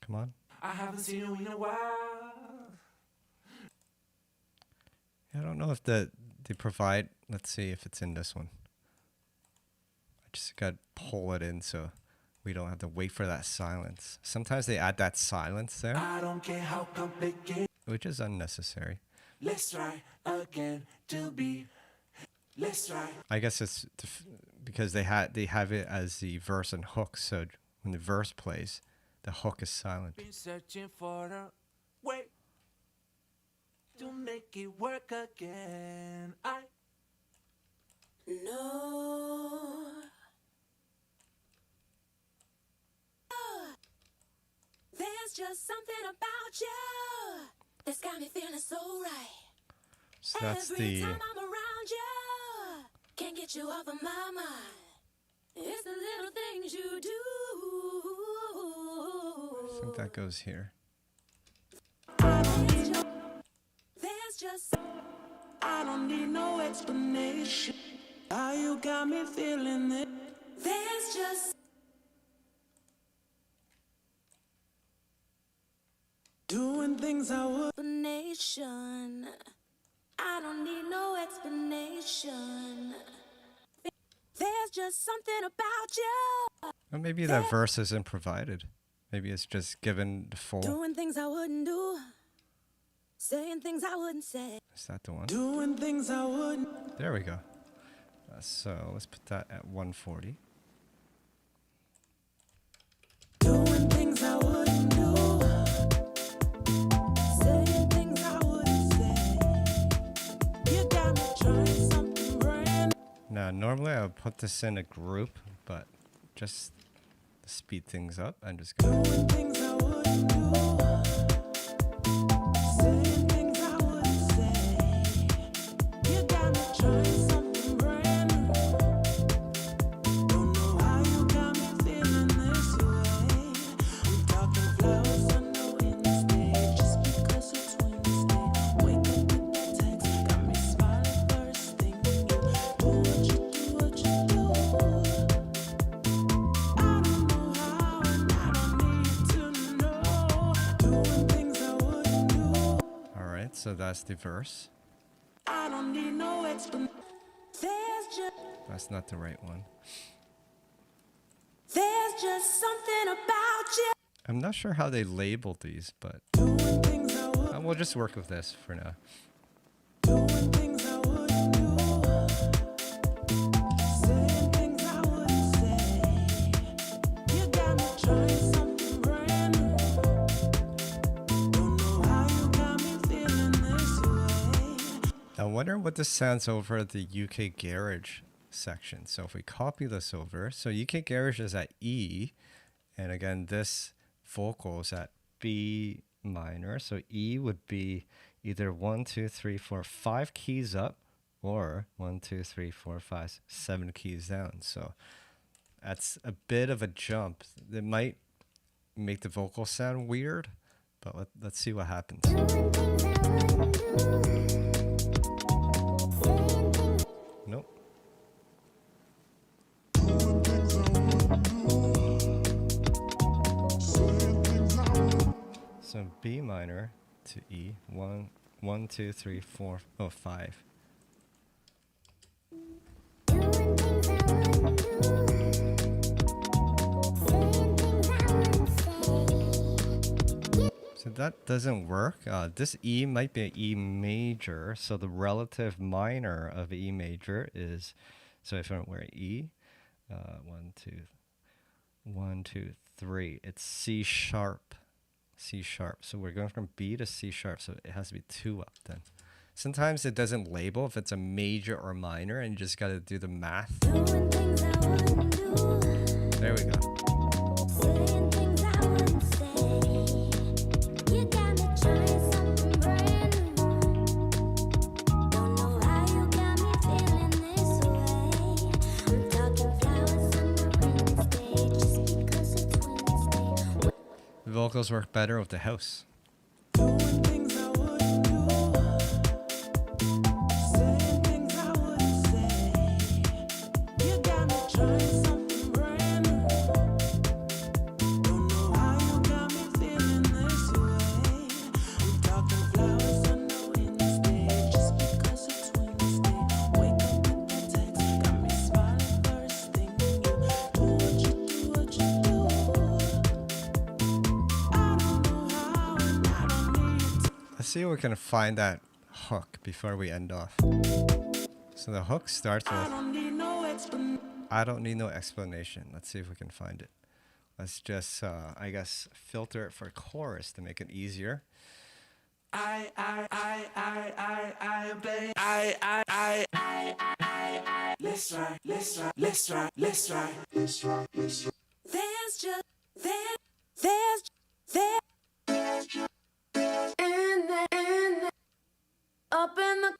Come on. I haven't seen you in a while. I don't know if they provide. Let's see if it's in this one. I just got to pull it in so we don't have to wait for that silence. Sometimes they add that silence there, I don't care how complicated. which is unnecessary. Let's try again to be. Let's try. I guess it's because they have it as the verse and hook. So when the verse plays, the hook is silent. Been searching for a way to make it work again. No. There's just something about you that's got me feeling so right. So that's Every the time I'm around you, can't get you off of my mind. It's the little things you do. I think that goes here. There's just I don't need no explanation. How you got me feeling it. there's just Doing things I would. explanation. I don't need no explanation. There's just something about you. Or maybe that verse isn't provided. Maybe it's just given the full. Doing things I wouldn't do. Saying things I wouldn't say. Is that the one? Doing things I wouldn't. There we go. So let's put that at 140. Doing things I wouldn't do. Saying things I wouldn't say. You got me trying something brand new. Now, normally I would put this in a group, but just to speed things up, I'm just gonna. Doing things I wouldn't do. Saying things I wouldn't say. You got me trying something brand new. Don't know how you got me feeling this way. I'm talking flowers, I know in the stage. Just because it's Wednesday. Wake up with that text. Got me smiling first thing. You do what you do, what you do. I don't know how and I don't need to know. Doing things I wouldn't do. All right, so that's the verse. I don't need no explanation. That's not the right one. There's just something about you. I'm not sure how they labeled these, but Doing things I would. we'll just work with this for now. Doing things I wouldn't do. Saying things I wouldn't say. You got me trying something brand new. Don't know how you got me feeling this way. I wonder what this sounds over the UK Garage section. So if we copy this over, so UK Garage is at E, and again, this vocal is at B minor. So E would be either 1, 2, 3, 4, 5 keys up, or 1, 2, 3, 4, 5, 7 keys down. So that's a bit of a jump. It might make the vocal sound weird, but let's see what happens. Nope. So B minor to E, 1, 2, 3, 4, 5. So that doesn't work. This E might be an E major. So the relative minor of E major is, so if I'm wearing E, 1, 2, 3, it's C sharp. C sharp. So we're going from B to C sharp. So it has to be 2 up then. Sometimes it doesn't label if it's a major or minor, and you just got to do the math. There we go. vocals work better with the house. Doing things I wouldn't do, saying things I wouldn't say. You got me trying something brand new. Don't know how you got me feeling this way. I'm talking flowers, I know in the stage. Just because it's Wednesday, wake up with that text, got me smiling first thing. You do what you do, what you do. I don't know how, and I don't need to. Let's see if we can find that hook before we end off. So the hook starts I with, don't need no explanation. I don't need no explanation. Let's see if we can find it. Let's just, I guess, filter it for chorus to make it easier. I play. Let's try. There's just there in the up in the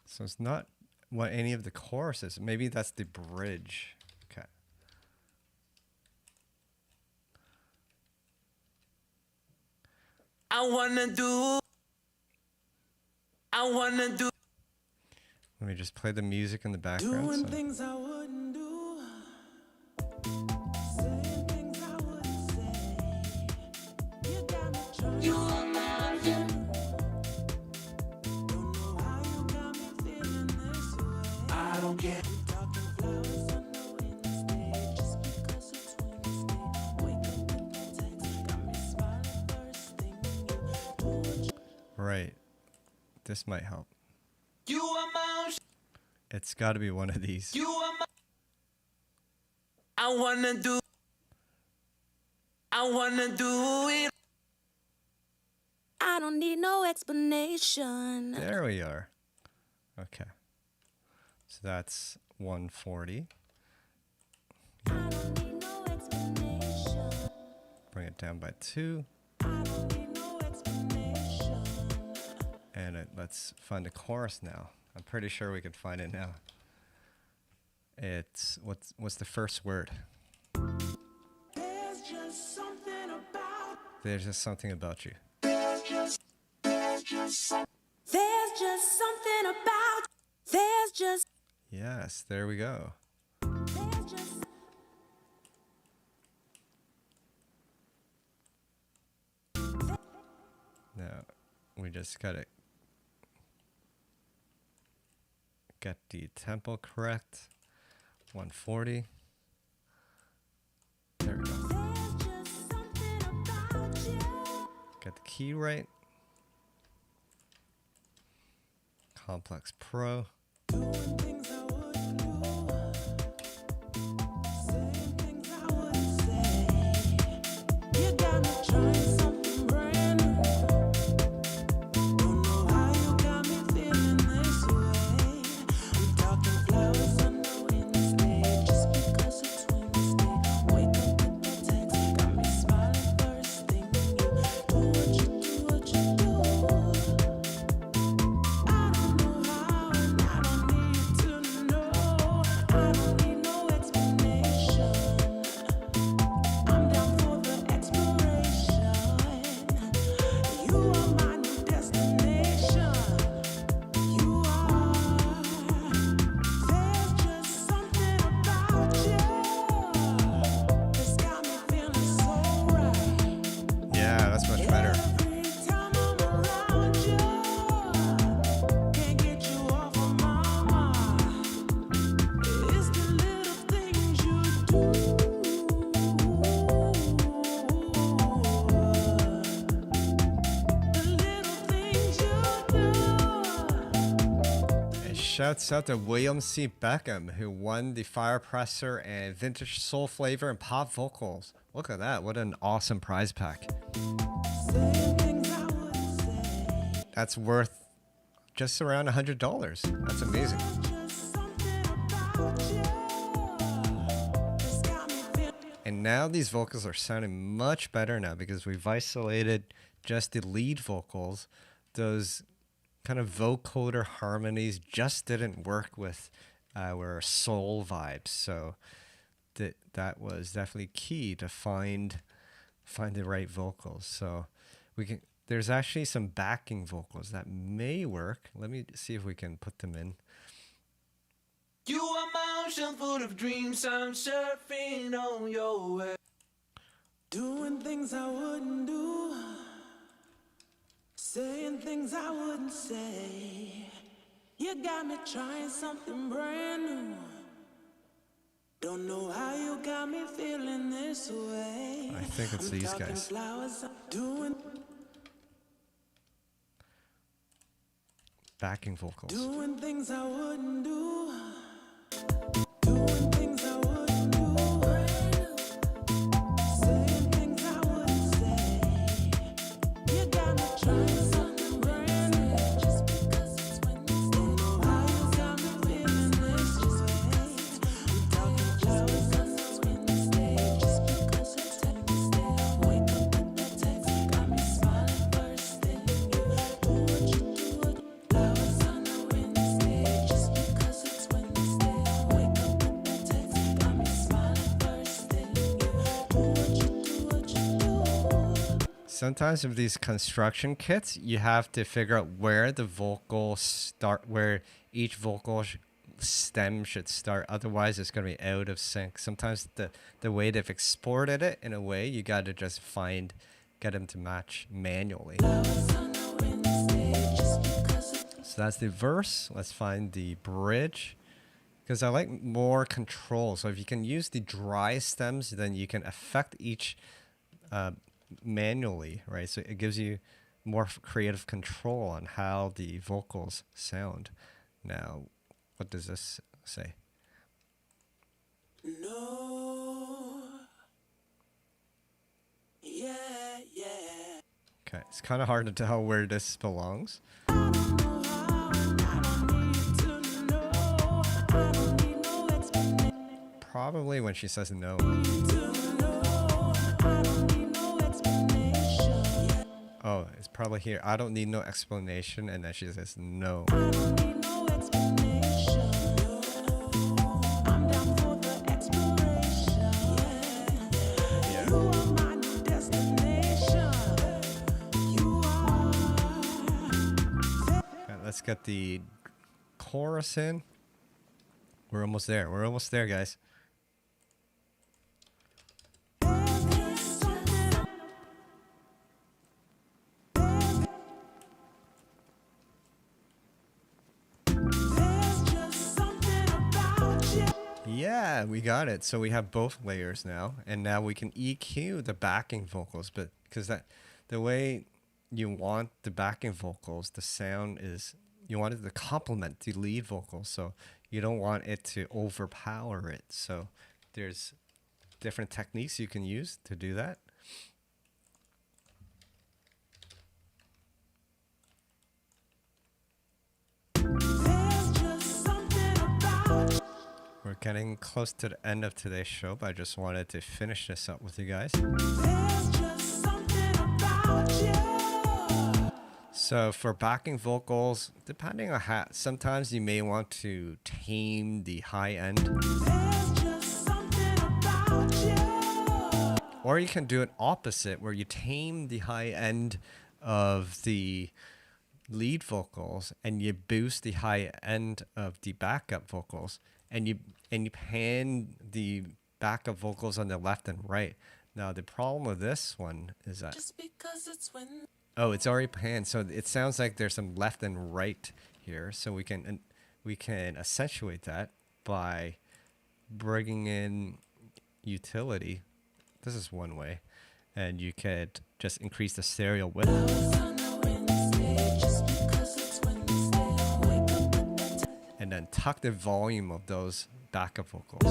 So it's not what any of the choruses. Maybe that's the bridge. Okay. I wanna do. Let me just play the music in the background. Doing So. things I wouldn't do. Saying things I wouldn't say. You got me trying. Don't know how you got me feeling this way. I don't care. I'm talking flowers, I know in the stage. Just because it's Wednesday, wake up with that text, got me smiling first thing. You do what you Right. This might help. You are my. It's got to be one of these. You are my. I wanna do it. I don't need no explanation. There we are. Okay. So that's 140. I don't need no explanation. Bring it down by 2. I don't need no explanation. And let's find the chorus now. I'm pretty sure we can find it now. It's what's the first word? There's just something about. There's just something about you. There's just something about. There's just Yes, there we go. Now we just gotta get the tempo correct. 140. There we go. There's just something about you. Get the key right. Complex Pro. Doing things I wouldn't do. Saying things I wouldn't say. You got me trying something brand new. Don't know how you got me feeling this way. I'm talking flowers, I know in the stage. Just because it's Wednesday, wake up with that text, got me smiling first thing. You do what you do. I don't know how, and I don't need to know. I don't need no explanation. I'm down for the exploration. You are my new destination. You are. There's just something about you that's got me feeling so right. Yeah, that's much better. Every time I'm around you, can't get you off of my mind. It's the little things you do. The little things you do. And shouts out to William C. Beckham, who won the FirePresser and Vintage Soul Flavor and Pop Vocals. Look at that. What an awesome prize pack. Saying things I wouldn't say. That's worth just around $100. That's amazing. Just something about you that's got me feeling. And now these vocals are sounding much better now because we've isolated just the lead vocals. Those kind of vocoder harmonies just didn't work with our soul vibes. So that was definitely key to find the right vocals. So there's actually some backing vocals that may work. Let me see if we can put them in. You are my ocean full of dreams, I'm surfing on your wave. Doing things I wouldn't do, saying things I wouldn't say. You got me trying something brand new. Don't know how you got me feeling this way. I think it's these guys. Backing vocals. Doing things I wouldn't do. Doing things I wouldn't do. Saying things I wouldn't say. You got me trying something brand new. Just because it's Wednesday. Don't know how you got me feeling this way. I'm talking just because it's Wednesday. Just because it's Wednesday. I wake up with that text. Got me smiling first thing. Do what you do. Flowers on a Wednesday. Just because it's Wednesday. I wake up with that text. Got me smiling first thing. Do what you do. Sometimes with these construction kits, you have to figure out where the vocals start, where each vocal stem should start. Otherwise, it's going to be out of sync. Sometimes the way they've exported it, in a way, you got to just get them to match manually. So that's the verse. Let's find the bridge. Because I like more control. So if you can use the dry stems, then you can affect each manually, right? So it gives you more creative control on how the vocals sound. Now, what does this say? No. Yeah, yeah. Okay, it's kind of hard to tell where this belongs. I don't need to know. I don't need no explanation. Probably when she says no. I don't need no explanation. Oh, it's probably here. I don't need no explanation, and then she says no. I don't need no explanation. I'm down for the exploration. Yeah. You are my new destination. You are. Okay, let's get the chorus in. We're almost there. We're almost there, guys. There's just something about you. Yeah, we got it. So we have both layers now, and now we can EQ the backing vocals, but because the way you want the backing vocals, the sound is, you want it to complement the lead vocals, so you don't want it to overpower it. So there's different techniques you can use to do that. There's just something about you. We're getting close to the end of today's show, but I just wanted to finish this up with you guys. There's just something about you. So for backing vocals, depending on how, sometimes you may want to tame the high end, There's just something about you. or you can do it opposite where you tame the high end of the lead vocals and you boost the high end of the backup vocals, and you pan the backup vocals on the left and right. Now the problem with this one is that, Just because it's when. oh, it's already panned, so it sounds like there's some left and right here. So we can accentuate that by bringing in utility. This is one way, and you could just increase the stereo width. And then tuck the volume of those backup vocals.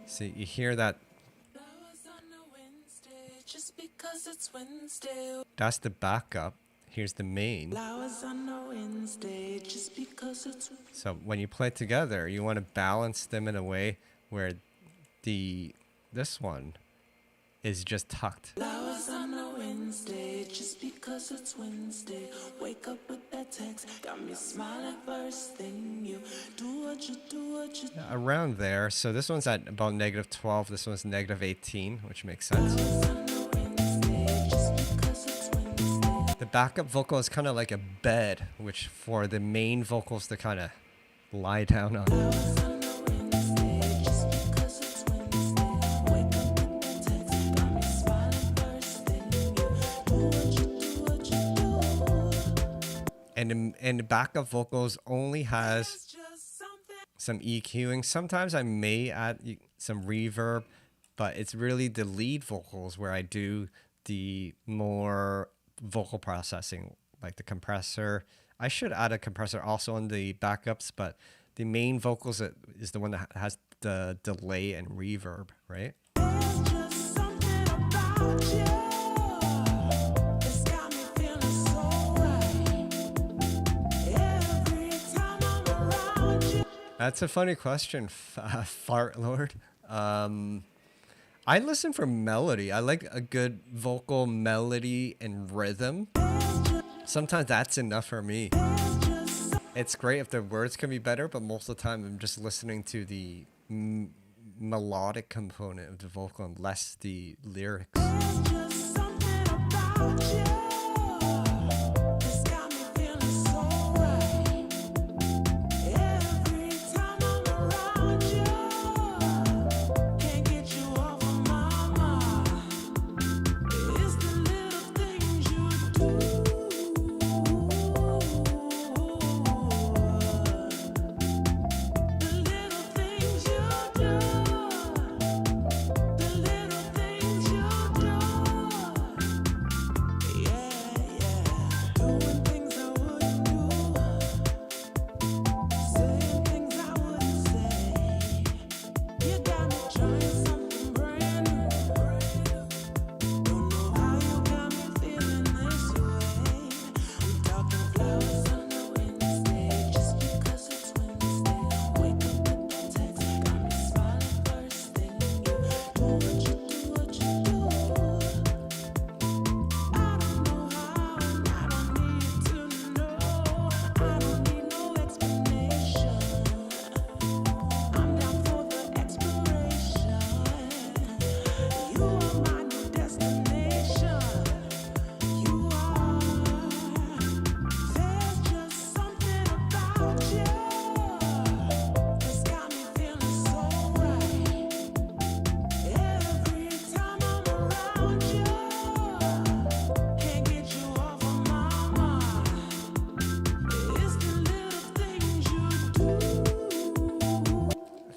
See, you hear that? That's the backup. Here's the main. So when you play together, you want to balance them in a way where this one is just tucked. Flowers on a Wednesday, just because it's Wednesday. Wake up with that text, got me smiling first thing. You do what you do. Around there. So this one's at about -12. This one's -18, which makes sense. The backup vocal is kind of like a bed, which for the main vocals to kind of lie down on. And the backup vocals only has some EQing. Sometimes I may add some reverb, but it's really the lead vocals where I do the more vocal processing, like the compressor. I should add a compressor also on the backups, but the main vocals is the one that has the delay and reverb, right? That's a funny question, Fart Lord. I listen for melody. I like a good vocal melody and rhythm. Sometimes that's enough for me. It's great if the words can be better, but most of the time I'm just listening to the melodic component of the vocal and less the lyrics.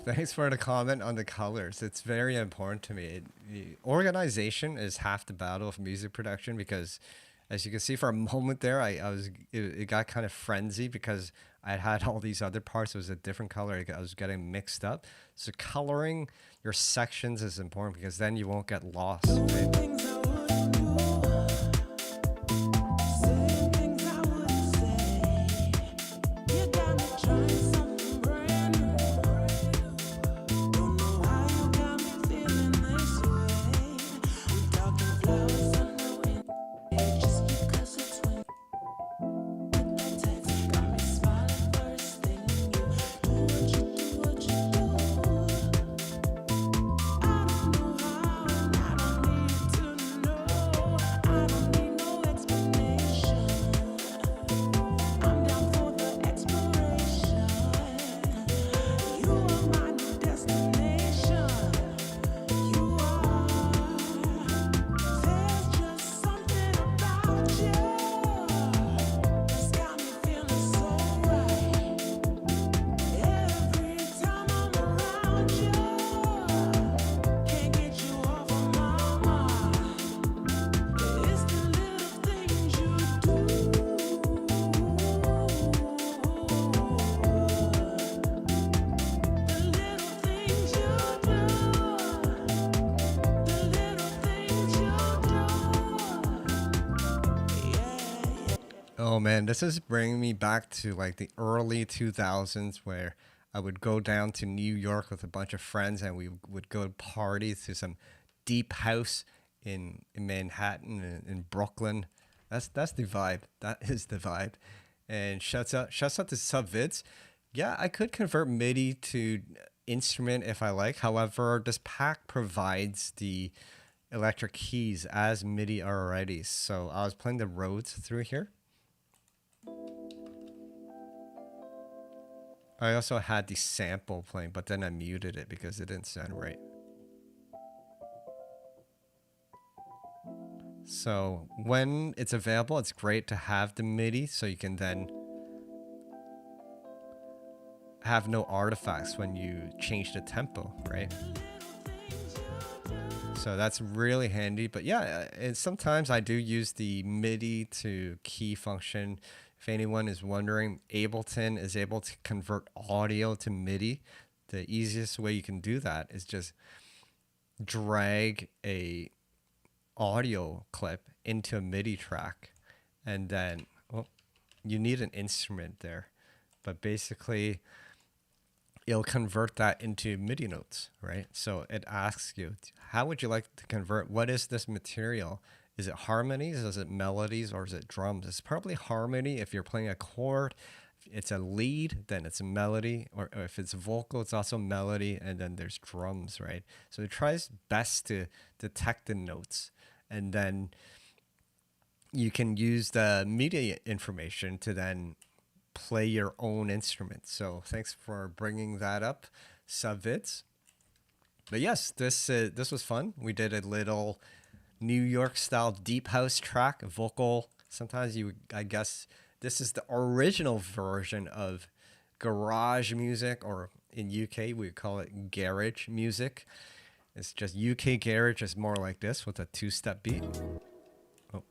Thanks for the comment on the colors. It's very important to me. The organization is half the battle of music production because, as you can see, for a moment there, it got kind of frenzied because I had all these other parts. It was a different color. I was getting mixed up. So coloring your sections is important because then you won't get lost. Right? Oh man, this is bringing me back to like the early 2000s where I would go down to New York with a bunch of friends, and we would go party to some deep house in Manhattan and in Brooklyn. That's the vibe. That is the vibe. And shouts out to Subvids. Yeah, I could convert MIDI to instrument if I like. However, this pack provides the electric keys as MIDI already. So I was playing the Rhodes through here. I also had the sample playing, but then I muted it because it didn't sound right. So when it's available, it's great to have the MIDI so you can then have no artifacts when you change the tempo, right? So that's really handy. But yeah, and sometimes I do use the MIDI to key function. If anyone is wondering, Ableton is able to convert audio to MIDI. The easiest way you can do that is just drag a audio clip into a MIDI track, and then you need an instrument there, but basically it'll convert that into MIDI notes, right? So it asks you, how would you like to convert? What is this material? Is it harmonies? Is it melodies? Or is it drums? It's probably harmony if you're playing a chord. If it's a lead, then it's a melody. Or if it's vocal, it's also melody. And then there's drums, right? So it tries best to detect the notes. And then you can use the media information to then play your own instrument. So thanks for bringing that up, Subvids. But yes, this was fun. We did a little New York style deep house track, vocal. Sometimes I guess this is the original version of garage music, or in UK we call it garage music. It's just UK garage is more like this with a 2-step beat. Oh.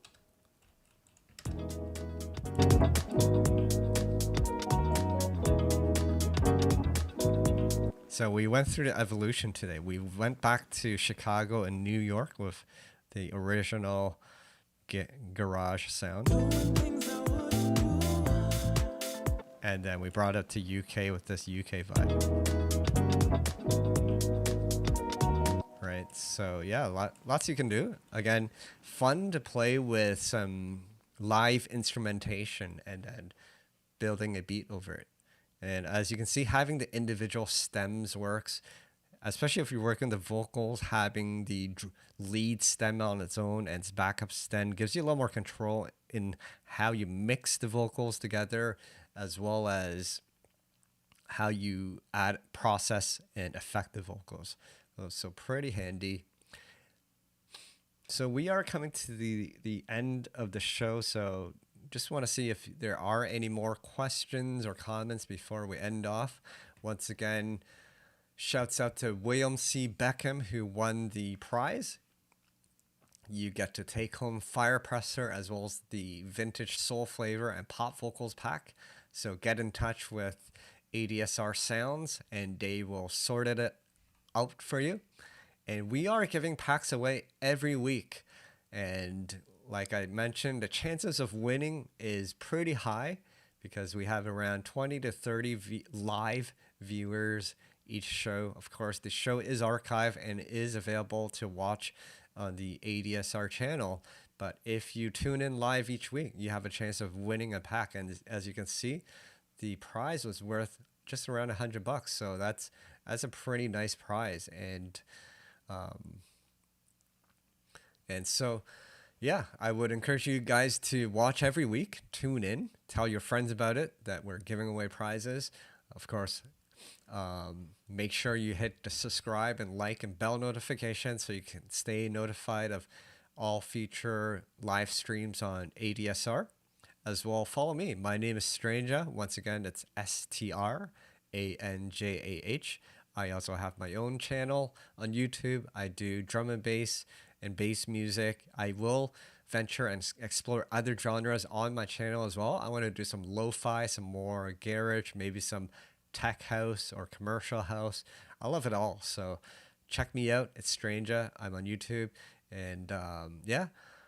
So we went through the evolution today. We went back to Chicago and New York with the original garage sound. And then we brought it to UK with this UK vibe. Right, so yeah, lots you can do. Again, fun to play with some live instrumentation and then building a beat over it. And as you can see, having the individual stems works, especially if you're working the vocals. Having the lead stem on its own and its backup stem gives you a little more control in how you mix the vocals together, as well as how you add, process, and affect the vocals. So pretty handy. So we are coming to the end of the show. So just want to see if there are any more questions or comments before we end off. Once again, shouts out to William C. Beckham, who won the prize. You get to take home FirePresser as well as the vintage soul flavor and pop vocals pack. So get in touch with ADSR Sounds and they will sort it out for you. And we are giving packs away every week. And like I mentioned, the chances of winning is pretty high because we have around 20 to 30 live viewers each show. Of course, the show is archived and is available to watch on the ADSR channel. But if you tune in live each week, you have a chance of winning a pack. And as you can see, the prize was worth just around $100. So that's a pretty nice prize. And so, yeah, I would encourage you guys to watch every week, tune in, tell your friends about it, that we're giving away prizes. Of course, make sure you hit the subscribe and like and bell notification so you can stay notified of all future live streams on ADSR. As well, follow me. My name is STRANJAH. Once again, it's STRANJAH. I also have my own channel on YouTube. I do drum and bass music. I will venture and explore other genres on my channel as well. I want to do some lo-fi, some more garage, maybe some tech house or commercial house. I love it all. So check me out. It's STRANJAH. I'm on YouTube. And yeah.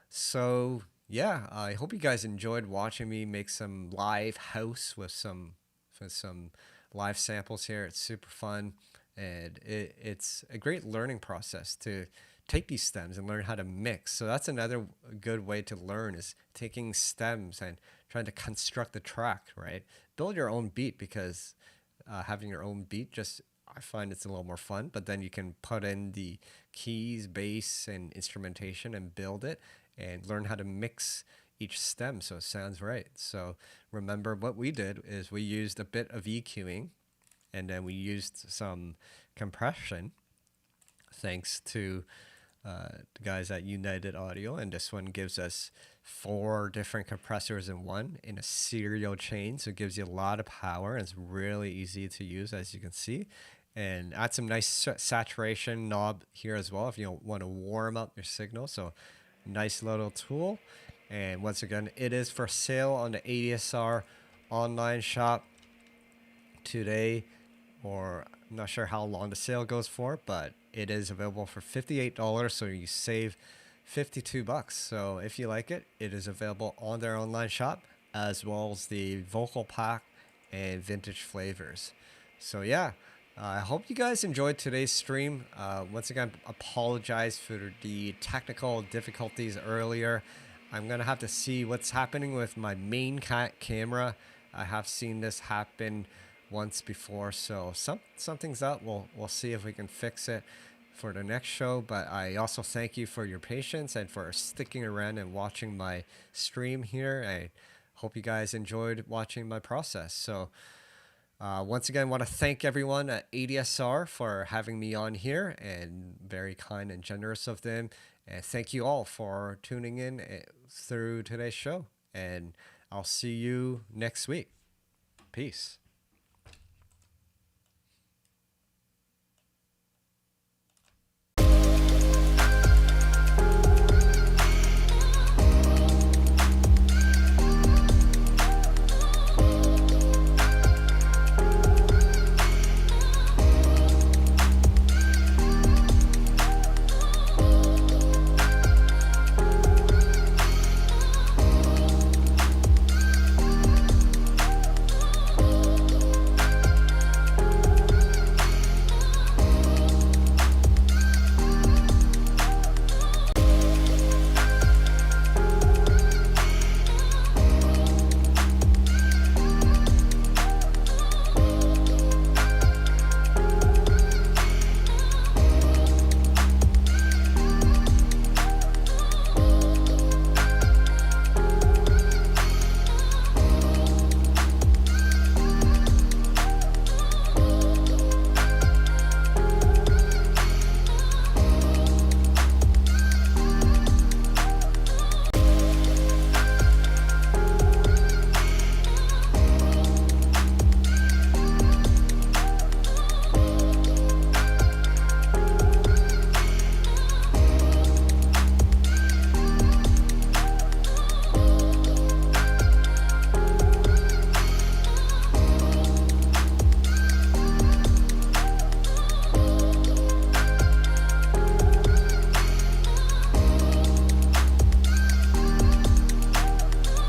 So yeah, I hope you guys enjoyed watching me make some live house with some live samples here. It's super fun, and it's a great learning process to take these stems and learn how to mix. So that's another good way to learn, is taking stems and trying to construct the track, right? Build your own beat, because having your own beat, just I find it's a little more fun, but then you can put in the keys, bass, and instrumentation and build it and learn how to mix each stem so it sounds right. So remember, what we did is we used a bit of EQing, and then we used some compression thanks to the guys at United Audio, and this one gives us 4 different compressors in one in a serial chain, so it gives you a lot of power, and it's really easy to use, as you can see. And add some nice saturation knob here as well if you want to warm up your signal. So nice little tool. And once again, it is for sale on the ADSR online shop today, or I'm not sure how long the sale goes for, but it is available for $58, so you save $52. So if you like it, it is available on their online shop, as well as the vocal pack and vintage flavors. So yeah, I hope you guys enjoyed today's stream. Once again, apologize for the technical difficulties earlier. I'm gonna have to see what's happening with my main camera. I have seen this happen once before, so something's up. We'll see if we can fix it for the next show. But I also thank you for your patience and for sticking around and watching my stream here. I hope you guys enjoyed watching my process. So once again, I want to thank everyone at ADSR for having me on here, and very kind and generous of them. And thank you all for tuning in through today's show. And I'll see you next week. Peace.